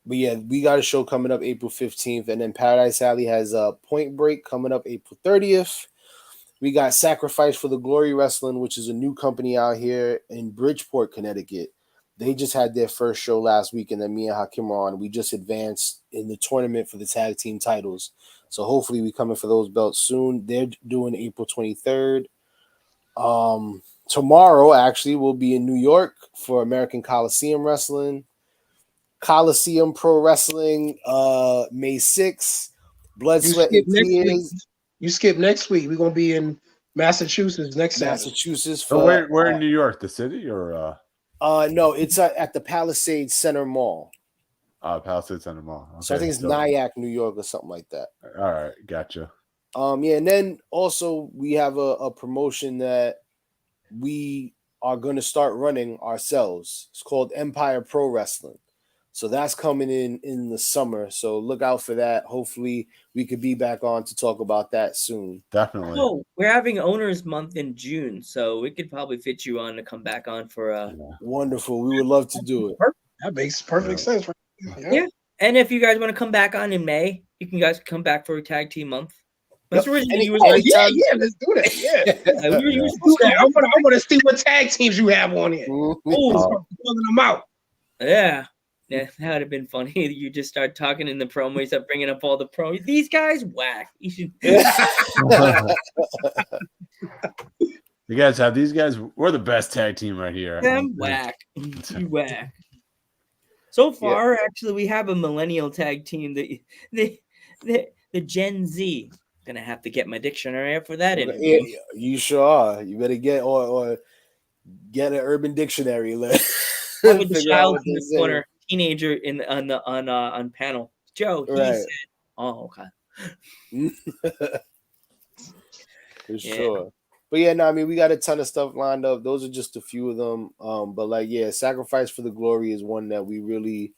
But yeah, we got a show coming up April 15th, and then Paradise Alley has a Point Break coming up April 30th. We got Sacrifice for the Glory Wrestling, which is a new company out here in Bridgeport, Connecticut. They just had their first show last week, and then me and Hakim are on. We just advanced in the tournament for the tag team titles. So hopefully we come in for those belts soon. They're doing April 23rd. Tomorrow, actually, we'll be in New York for American Coliseum Wrestling. Coliseum Pro Wrestling, May 6th. Blood, Sweat, and Tears. You skip next week. We're gonna be in Massachusetts next Saturday. Massachusetts. So where in New York? The city or? No, it's at the Palisades Center Mall. Palisades Center Mall. Okay, so I think it's Nyack, New York, or something like that. All right, gotcha. Yeah, and then also we have a promotion that we are going to start running ourselves. It's called Empire Pro Wrestling. So that's coming in the summer. So look out for that. Hopefully we could be back on to talk about that soon. Definitely. Oh, we're having Owners Month in June, so we could probably fit you on to come back on for Wonderful. We would love to do it. That makes perfect sense. Yeah. And if you guys want to come back on in May, you can guys come back for a tag team month. That's originally you were let's do that. Yeah. I want to see what tag teams you have on here. Pulling them out. Yeah. Yeah, that would have been funny. You just start talking in the promo, you start bringing up all the promos. These guys whack. You should. You guys have these guys. We're the best tag team right here. Them whack. You whack. So far, actually, we have a millennial tag team. The Gen Z. Gonna have to get my dictionary up for that. Yeah, you sure are. You better get or get an Urban Dictionary. Have a child in the corner. Teenager on panel. Joe, he said, "Oh, okay." For sure. But yeah, no, I mean, we got a ton of stuff lined up. Those are just a few of them. But Sacrifice for the Glory is one that we really,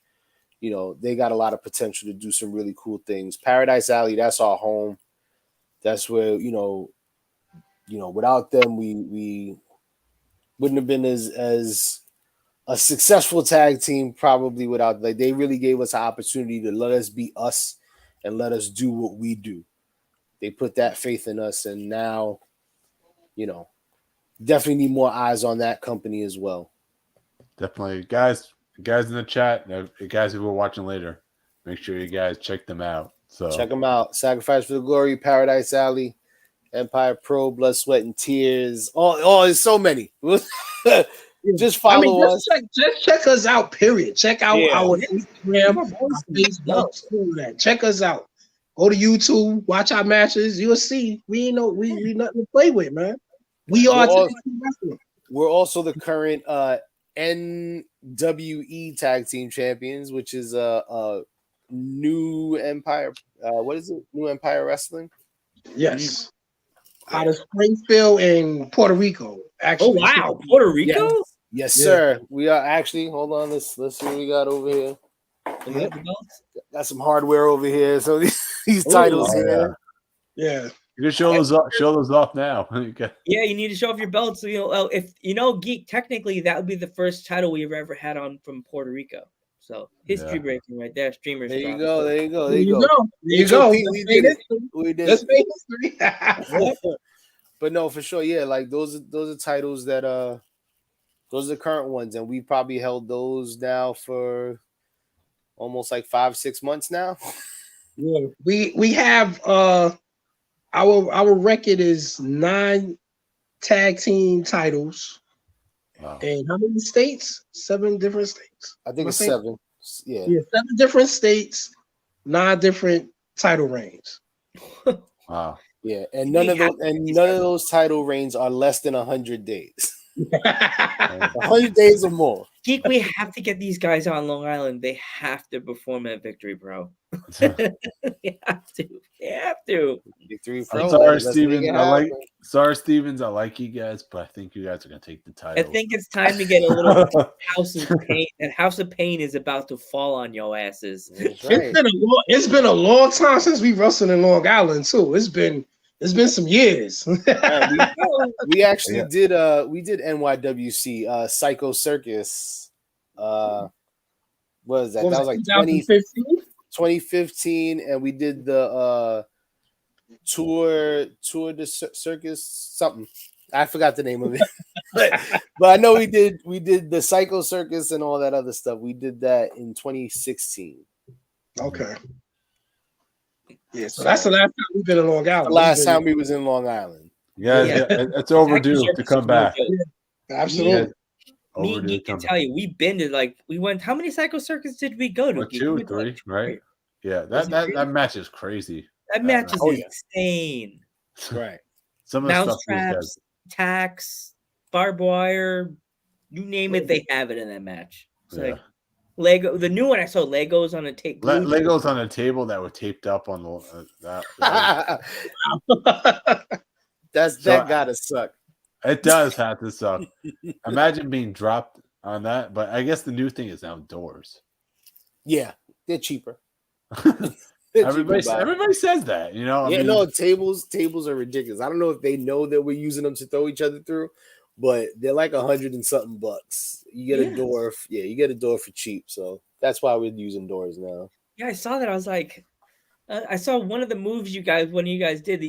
they got a lot of potential to do some really cool things. Paradise Alley, that's our home. That's where, without them, we wouldn't have been as a successful tag team probably without. They really gave us an opportunity to let us be us and let us do what we do. They put that faith in us, and now, definitely need more eyes on that company as well. Definitely, guys in the chat, guys who are watching later, make sure you guys check them out. So check them out. Sacrifice for the Glory, Paradise Alley, Empire Pro, Blood, Sweat, and Tears. Oh, there's so many. Just follow us. Just check us out. Period. Check out our Instagram, our Facebook. Check us out. Go to YouTube. Watch our matches. You'll see we nothing to play with, man. We're also the current NWE Tag Team Champions, which is a New Empire. What is it? New Empire Wrestling. Yes. Out of Springfield and Puerto Rico. Actually. Oh wow, Puerto Rico. Yes, sir. We are actually. Hold on. Let's see what we got over here. Got some hardware over here. So these titles here. Yeah. You can show those off now. Yeah, you need to show off your belt. So if Geek, technically that would be the first title we've ever had on from Puerto Rico. So history breaking right there. Streamers. There you go. There you go. We did it. Let's make history. But no, for sure, yeah. Like those are titles that those are the current ones, and we probably held those now for almost like 5-6 months now. Yeah, we have our record is 9 tag team titles. Wow. And how many states? 7 different states. I think it's 7. Yeah, 7 different states, 9 different title reigns. Wow. Yeah, and none of those title reigns are less than 100 days. 100 days or more. Geek, we have to get these guys on Long Island. They have to perform at Victory Pro. They have to. Victory Pro. Sorry, Stevens. I like you guys, but I think you guys are gonna take the title. I think it's time to get a little House of Pain. And House of Pain is about to fall on your asses. Right. It's been a long time since we wrestled in Long Island too. It's been some years. we actually did NYWC Psycho Circus. What was that? That was like 2015, and we did the tour de circus something. I forgot the name of it. but I know we did the Psycho Circus and all that other stuff. We did that in 2016. Okay. Yeah, so that's the last time we've been in Long Island. The last time we was in Long Island. Yeah. It's overdue to come back. Absolutely. Me can tell you, we've been to we went. How many Psycho Circus did we go to? 2, 3, right? Yeah, that match is crazy. That match is insane. Right. Some of the mouse traps, tacks, barbed wire, you name it, they have it in that match. It's like Lego. The new one I saw, Legos on a table. Legos on a table that were taped up on the. That gotta suck. It does have to suck. Imagine being dropped on that, but I guess the new thing is outdoors. Yeah, they're cheaper. Everybody says that, you know. No, tables are ridiculous. I don't know if they know that we're using them to throw each other through, but they're like $100 and something bucks. You get a door, you get a door for cheap. So that's why we're using doors now. Yeah, I saw that. I was like, I saw one of the moves one of you guys did,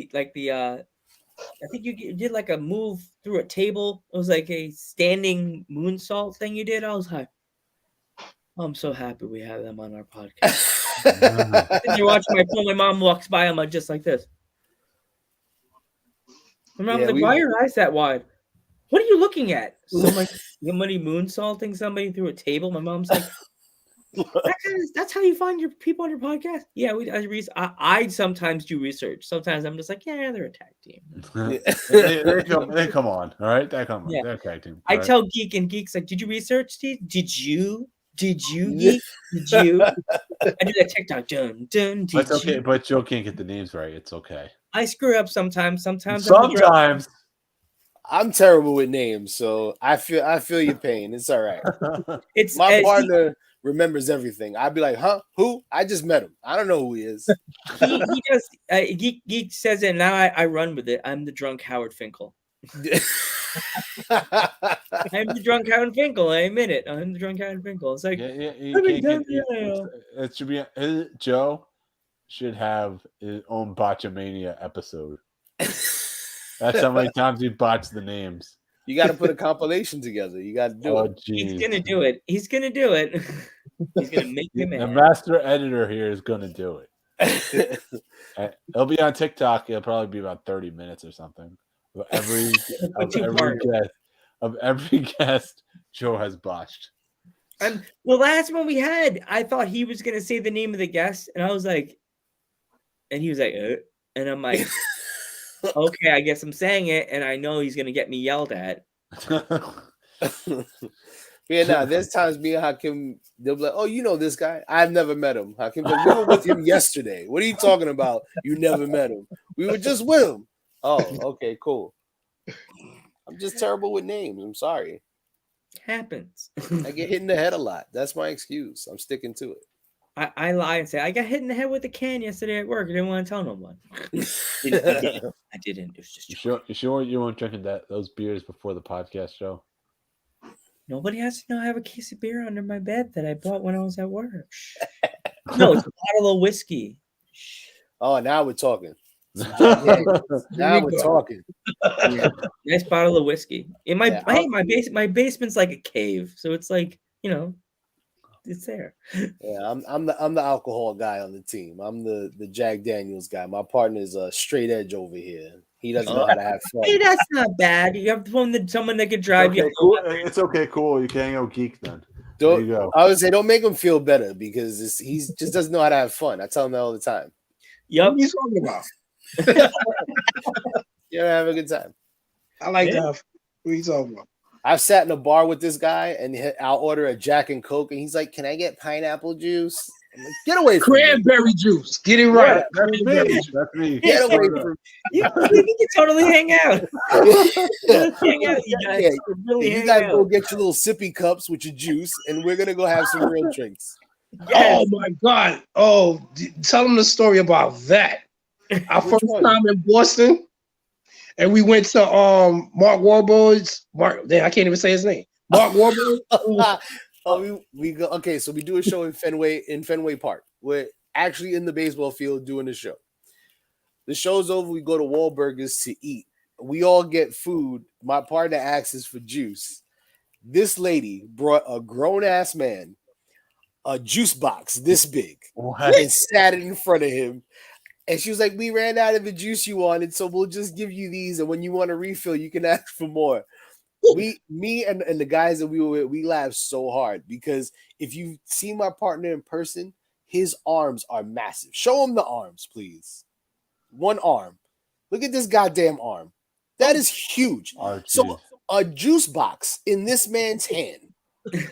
I think you did like a move through a table. It was like a standing moonsault thing you did. I was like, I'm so happy we have them on our podcast. You're watching my phone. My mom walks by. I'm like, just like this. My mom's like, why are your eyes that wide? What are you looking at? Somebody moonsaulting somebody through a table. My mom's like, that's how you find your people on your podcast? Yeah, I sometimes do research. Sometimes I'm just like, yeah, they're a tag team. they come on, all right? They come on. Yeah. They're a tag team. I tell Geek, and Geek's like, did you research, Steve? Did you, Geek? Did you? I do that TikTok. Dun, That's okay, but Joe can't get the names right. It's okay. I screw up sometimes. Sometimes. I'm terrible with names, so I feel your pain. It's all right. It's my partner remembers everything. I'd be like, huh? Who? I just met him. I don't know who he is. He does. Geek says it. Now I run with it. I'm the drunk Howard Finkel. I'm the drunk Howard Finkel. I admit it. I'm the drunk Howard Finkel. It's like, it should be Joe should have his own Botchamania episode. That's how many times he botched the names. You got to put a compilation together. You got to do it. Geez. He's gonna do it. He's gonna make him mad. The master editor here is gonna do it. It'll be on TikTok. It'll probably be about 30 minutes or something. Of every guest Joe has botched. And the last one we had, I thought he was gonna say the name of the guest, and I was like, and he was like, and I'm like, okay, I guess I'm saying it, and I know he's gonna get me yelled at. There's times me and Hakim, they'll be like, oh, you know this guy? I've never met him. Hakim, we were with him yesterday. What are you talking about? You never met him. We were just with him. Oh, okay, cool. I'm just terrible with names. I'm sorry. Happens. I get hit in the head a lot. That's my excuse. I'm sticking to it. I lie and say I got hit in the head with a can yesterday at work. I didn't want to tell no one. I didn't. It was just you sure you weren't drinking those beers before the podcast show? Nobody has to know I have a case of beer under my bed that I bought when I was at work. No, it's a bottle of whiskey. Oh, now we're talking. Now we're talking. Yeah. Nice bottle of whiskey. In my my basement's like a cave, so it's like, you know, it's there. Yeah, I'm the alcohol guy on the team. I'm the Jack Daniels guy. My partner is a straight edge over here. He doesn't know how to have fun. Hey, that's not bad. You have someone that could drive you. Cool. It's okay, cool. You can hang out Geek then. There you go. I would say don't make him feel better because he just doesn't know how to have fun. I tell him that all the time. Yep. What are you talking about? You're having a good time. I like that. What are you talking about? I've sat in a bar with this guy, and I'll order a Jack and Coke, and he's like, "Can I get pineapple juice?" I'm like, "Get away from Cranberry juice. Get it right. Yeah, that's me. Get away from You can totally hang out. Hang out, you guys. Yeah, Really you hang guys out. go get your little sippy cups with your juice, and we're gonna go have some real drinks." Oh my God! Oh, tell them the story about that. Our first time in Boston, and we went to Mark Wahlberg's. I can't even say his name. Mark Wahlberg. We go. Okay, so we do a show in Fenway Park. We're actually in the baseball field doing the show. The show's over. We go to Wahlburgers to eat. We all get food. My partner asks for juice. This lady brought a grown ass man a juice box this big and sat it in front of him. And she was like, "We ran out of the juice you wanted, so we'll just give you these. And when you want a refill, you can ask for more." Me and the guys that we were with, we laughed so hard because if you see my partner in person, his arms are massive. Show him the arms, please. One arm. Look at this goddamn arm. That is huge. So a juice box in this man's hand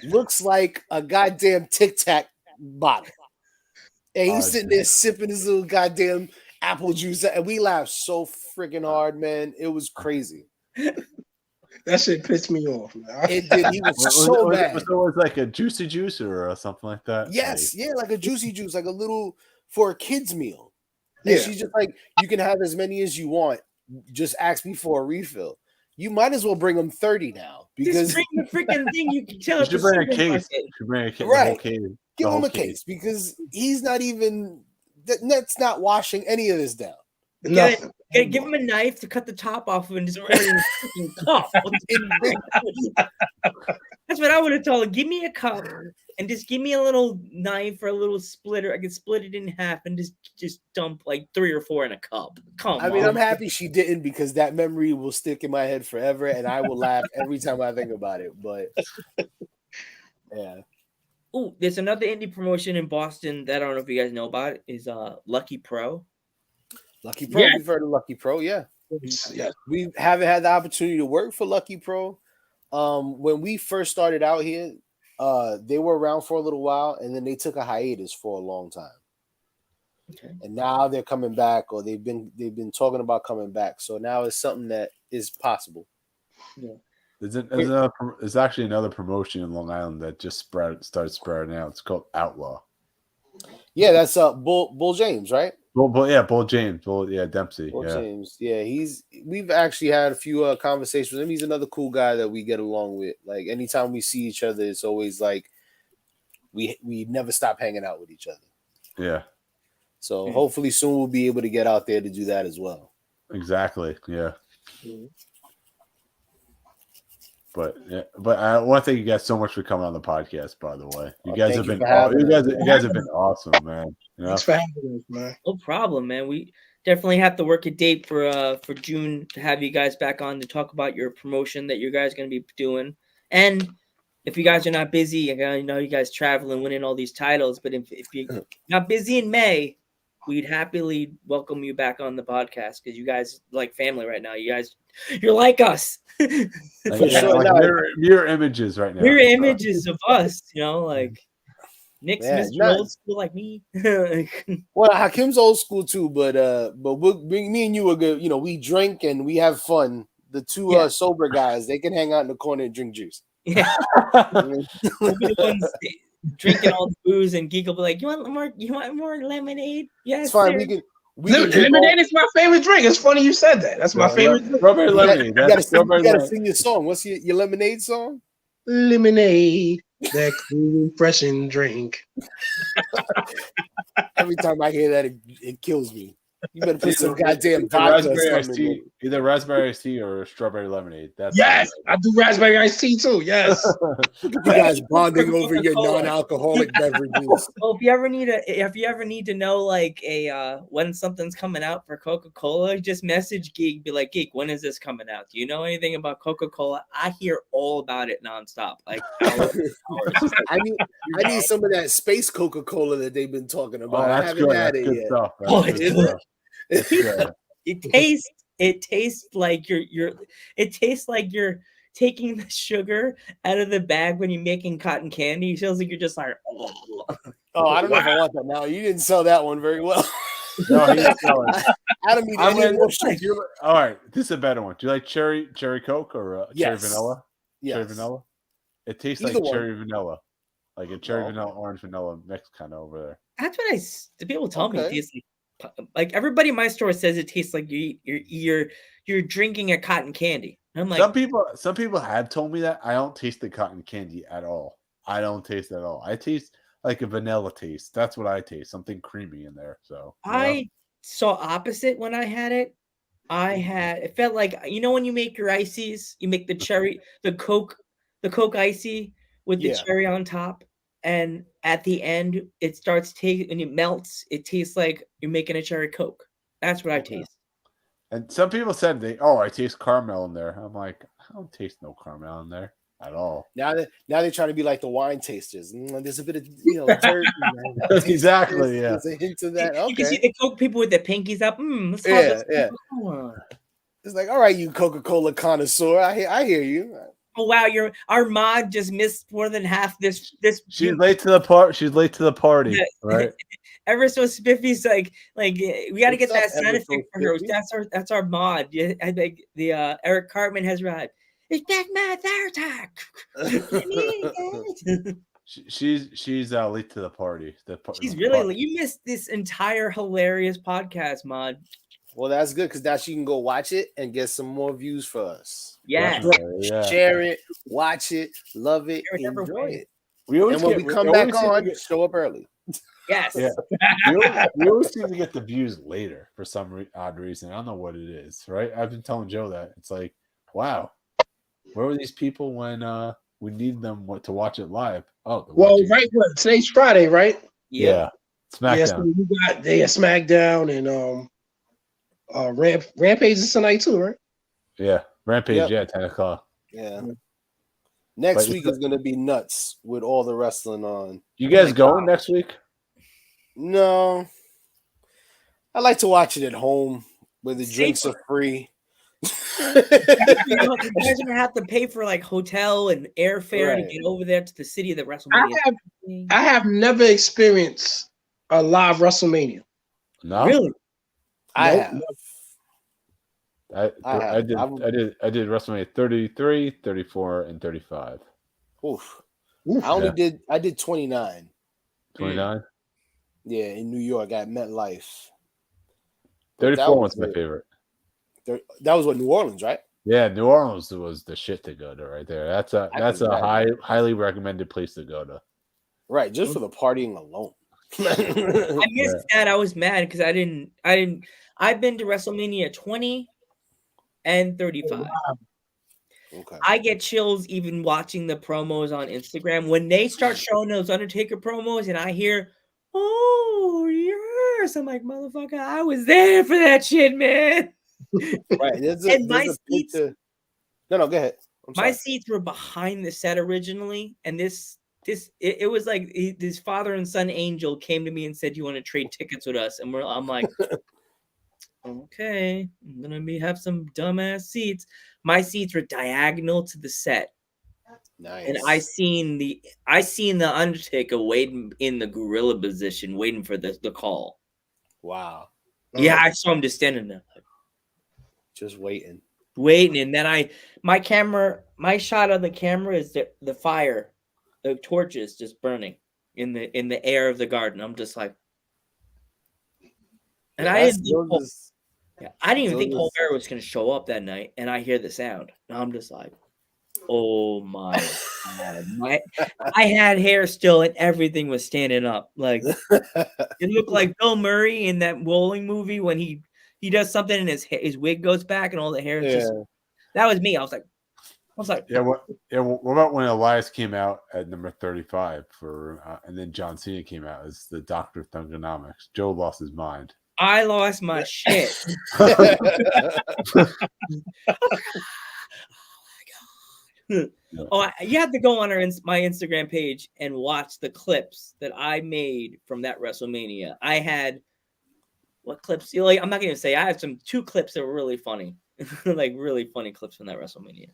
looks like a goddamn Tic Tac bottle. And he's sitting there sipping his little goddamn apple juice. And we laughed so freaking hard, man. It was crazy. That shit pissed me off, man. It did. He was so mad. So it was like a juicy juice or something like that? Yes, like a juicy juice, like a little for a kid's meal. And she's just like, "You can have as many as you want. Just ask me for a refill." You might as well bring them 30 now because just bring the freaking thing. You can tell. You should bring a case. You should bring a case. Right. Give him a case because he's not even. That's not washing any of this down. Give him a knife to cut the top off of and just put it in a freaking cup. That's what I would have told him. Give me a cup and just give me a little knife or a little splitter. I can split it in half and just dump like 3 or 4 in a cup. I mean, I'm happy she didn't because that memory will stick in my head forever, and I will laugh every time I think about it. But yeah. Oh, there's another indie promotion in Boston that I don't know if you guys know about. Is Lucky Pro. Lucky Pro, we've heard of Lucky Pro, yeah. We haven't had the opportunity to work for Lucky Pro. When we first started out here, they were around for a little while, and then they took a hiatus for a long time. Okay. And now they're coming back, or they've been talking about coming back. So now it's something that is possible. Yeah. There's actually another promotion in Long Island that just started spreading out. It's called Outlaw. Yeah, that's Bull James, right? Bull James. Dempsey. Bull James. Yeah, we've actually had a few conversations with him. He's another cool guy that we get along with. Like anytime we see each other, it's always like we never stop hanging out with each other. Yeah. So hopefully soon we'll be able to get out there to do that as well. Exactly. Yeah. But I want to thank you guys so much for coming on the podcast. By the way, you guys have been awesome, man. Thanks for having us, man. No problem, man. We definitely have to work a date for June to have you guys back on to talk about your promotion that you guys are going to be doing. And if you guys are not busy, I know you guys travel and winning all these titles. But if you're not busy in May, we'd happily welcome you back on the podcast because you guys are like family right now. You're like us. Mirror images right now. Mirror images of us, like Nick's Mr. Old School like me. Well, Hakim's old school too, but me and you are good. We drink and we have fun. The two sober guys, they can hang out in the corner and drink juice. Yeah. We'll be the ones drinking all the booze, and Geek will be like, "You want more lemonade?" Yes, it's fine. sir. Lemonade is my favorite drink. It's funny you said that. That's my favorite drink. Rubber lemonade. You gotta sing your song. What's your lemonade song? Lemonade, that cool, refreshing drink. Every time I hear that, it kills me. You better put some goddamn vodka or something. Either raspberry iced tea or strawberry lemonade. That's yes, I do raspberry iced tea too. Yes. You guys bonding over your non-alcoholic beverages. Well, if you ever need to know like when something's coming out for Coca-Cola, just message Geek. Be like, Geek, when is this coming out? Do you know anything about Coca-Cola? I hear all about it nonstop. Like hours. I need some of that space Coca-Cola that they've been talking about. I haven't had it yet. Stuff, It tastes like you're taking the sugar out of the bag when you're making cotton candy. It feels like you're just like, oh, I don't know if I want that now. You didn't sell that one very well. No, he didn't sell it. I don't need any more sugar. All right, this is a better one. Do you like cherry Coke or cherry vanilla? Yes. Cherry vanilla. It tastes Either like one. cherry vanilla, like a cherry vanilla, orange vanilla mix kind of over there. That's what the people tell me. It tastes like everybody in my store says it tastes like you're drinking a cotton candy. And I'm like, some people have told me that. I don't taste the cotton candy at all. I don't taste it at all. I taste like a vanilla taste. That's what I taste. Something creamy in there. So I saw opposite when I had it. It felt like, when you make your ices, you make the Coke icy with the cherry on top. And at the end, it starts tasting, and it melts. It tastes like you're making a cherry Coke. That's what I taste. And some people said I taste caramel in there. I'm like, I don't taste no caramel in there at all. Now they're trying to be like the wine tasters. There's a bit of dirt. Exactly. Yeah. There's a hint of that. Okay. You can see the Coke people with their pinkies up. Let's yeah. It's like, all right, you Coca-Cola connoisseur. I hear you. Oh wow, our mod just missed more than half this. She's late to the part. She's late to the party, right? Ever so Spiffy's like we got to get that sound effect for her. That's our mod. Yeah, I think the Eric Cartman has arrived. It's Black Mad Attack. She's late to the party. She's really late. You missed this entire hilarious podcast, mod. Well, that's good because now she can go watch it and get some more views for us. Yes. Yeah. Share it, watch it, love it, enjoy it. When we come back on, show up early. Yes. Yeah. we always seem to get the views later for some odd reason. I don't know what it is, right? I've been telling Joe that. It's like, wow, where were these people when we need them to watch it live? Oh, right. Today's Friday, right? Yeah. SmackDown. Yeah, so we got SmackDown and Rampage is tonight too, right? Yeah, Rampage. Yeah, 10 o'clock. Yeah. Next week is gonna be nuts with all the wrestling on. You guys going next week? No, I like to watch it at home where the drinks are free. You guys gonna have to pay for like hotel and airfare to get over there to the city of the WrestleMania. I have never experienced a live WrestleMania. No, really. I have. I did WrestleMania 33, 34, and 35. Oof. I did 29. 29? Yeah, in New York at MetLife. 34 was my favorite. That was New Orleans, right? Yeah, New Orleans was the shit to go to right there. That's a highly recommended place to go to. Right, just for the partying alone. I missed that. I was mad because I've been to WrestleMania 20 and 35. Oh, wow. Okay. I get chills even watching the promos on Instagram when they start showing those Undertaker promos, and I hear, "Oh yes!" I'm like, "Motherfucker, I was there for that shit, man." Right. My seats. No, go ahead. My seats were behind the set originally, and it was like this father and son angel came to me and said, "You want to trade tickets with us?" And I'm like, "Okay, I'm gonna have some dumbass seats." My seats were diagonal to the set. Nice. And I seen the Undertaker waiting in the gorilla position, waiting for the call. Wow. Yeah, I saw him just standing there, just waiting. And then my shot of the camera is the fire, the torches just burning in the air of the garden. I'm just like, and I didn't even think Paul Bearer was going to show up that night, and I hear the sound, and I'm just like, Oh my God. I had hair still and everything was standing up. Like it looked like Bill Murray in that bowling movie when he does something and his wig goes back and all the hair is just that was me. I was like, what about when Elias came out at number 35 for and then John Cena came out as the Doctor of Thugonomics? Joe lost his mind. I lost my shit. Oh, you have to go on my Instagram page and watch the clips that I made from that WrestleMania. I had what clips? I'm not going to say. I have two clips that were really funny, like really funny clips from that WrestleMania.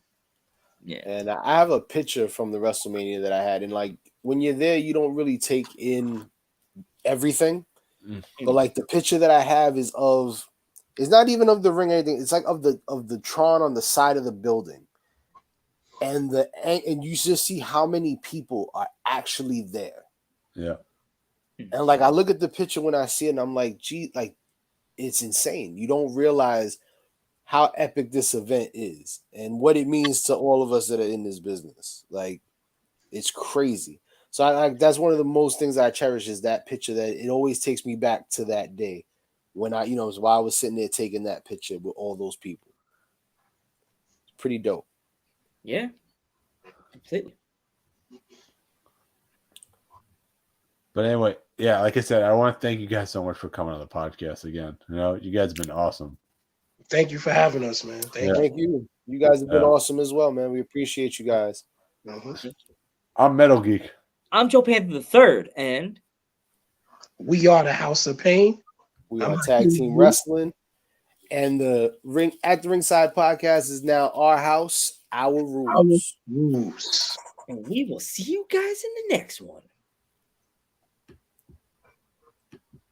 Yeah, and I have a picture from the WrestleMania that I had, and like when you're there, you don't really take in everything, but like the picture that I have is of, it's not even of the ring or anything. It's like of the Tron on the side of the building. And you just see how many people are actually there. Yeah. And like I look at the picture when I see it and I'm like, gee, like it's insane. You don't realize how epic this event is and what it means to all of us that are in this business. Like it's crazy. So that's one of the most things I cherish is that picture, that it always takes me back to that day when while I was sitting there taking that picture with all those people. It's pretty dope. Yeah, completely. But anyway, yeah, like I said, I want to thank you guys so much for coming on the podcast again. You guys have been awesome. Thank you for having us, man. Thank you. You guys have been awesome as well, man. We appreciate you guys. I'm Metal Geek. I'm Joe Panther III, and we are the House of Payne. We are Tag Team Wrestling. And the Ringside podcast is now our house, our rules. And we will see you guys in the next one.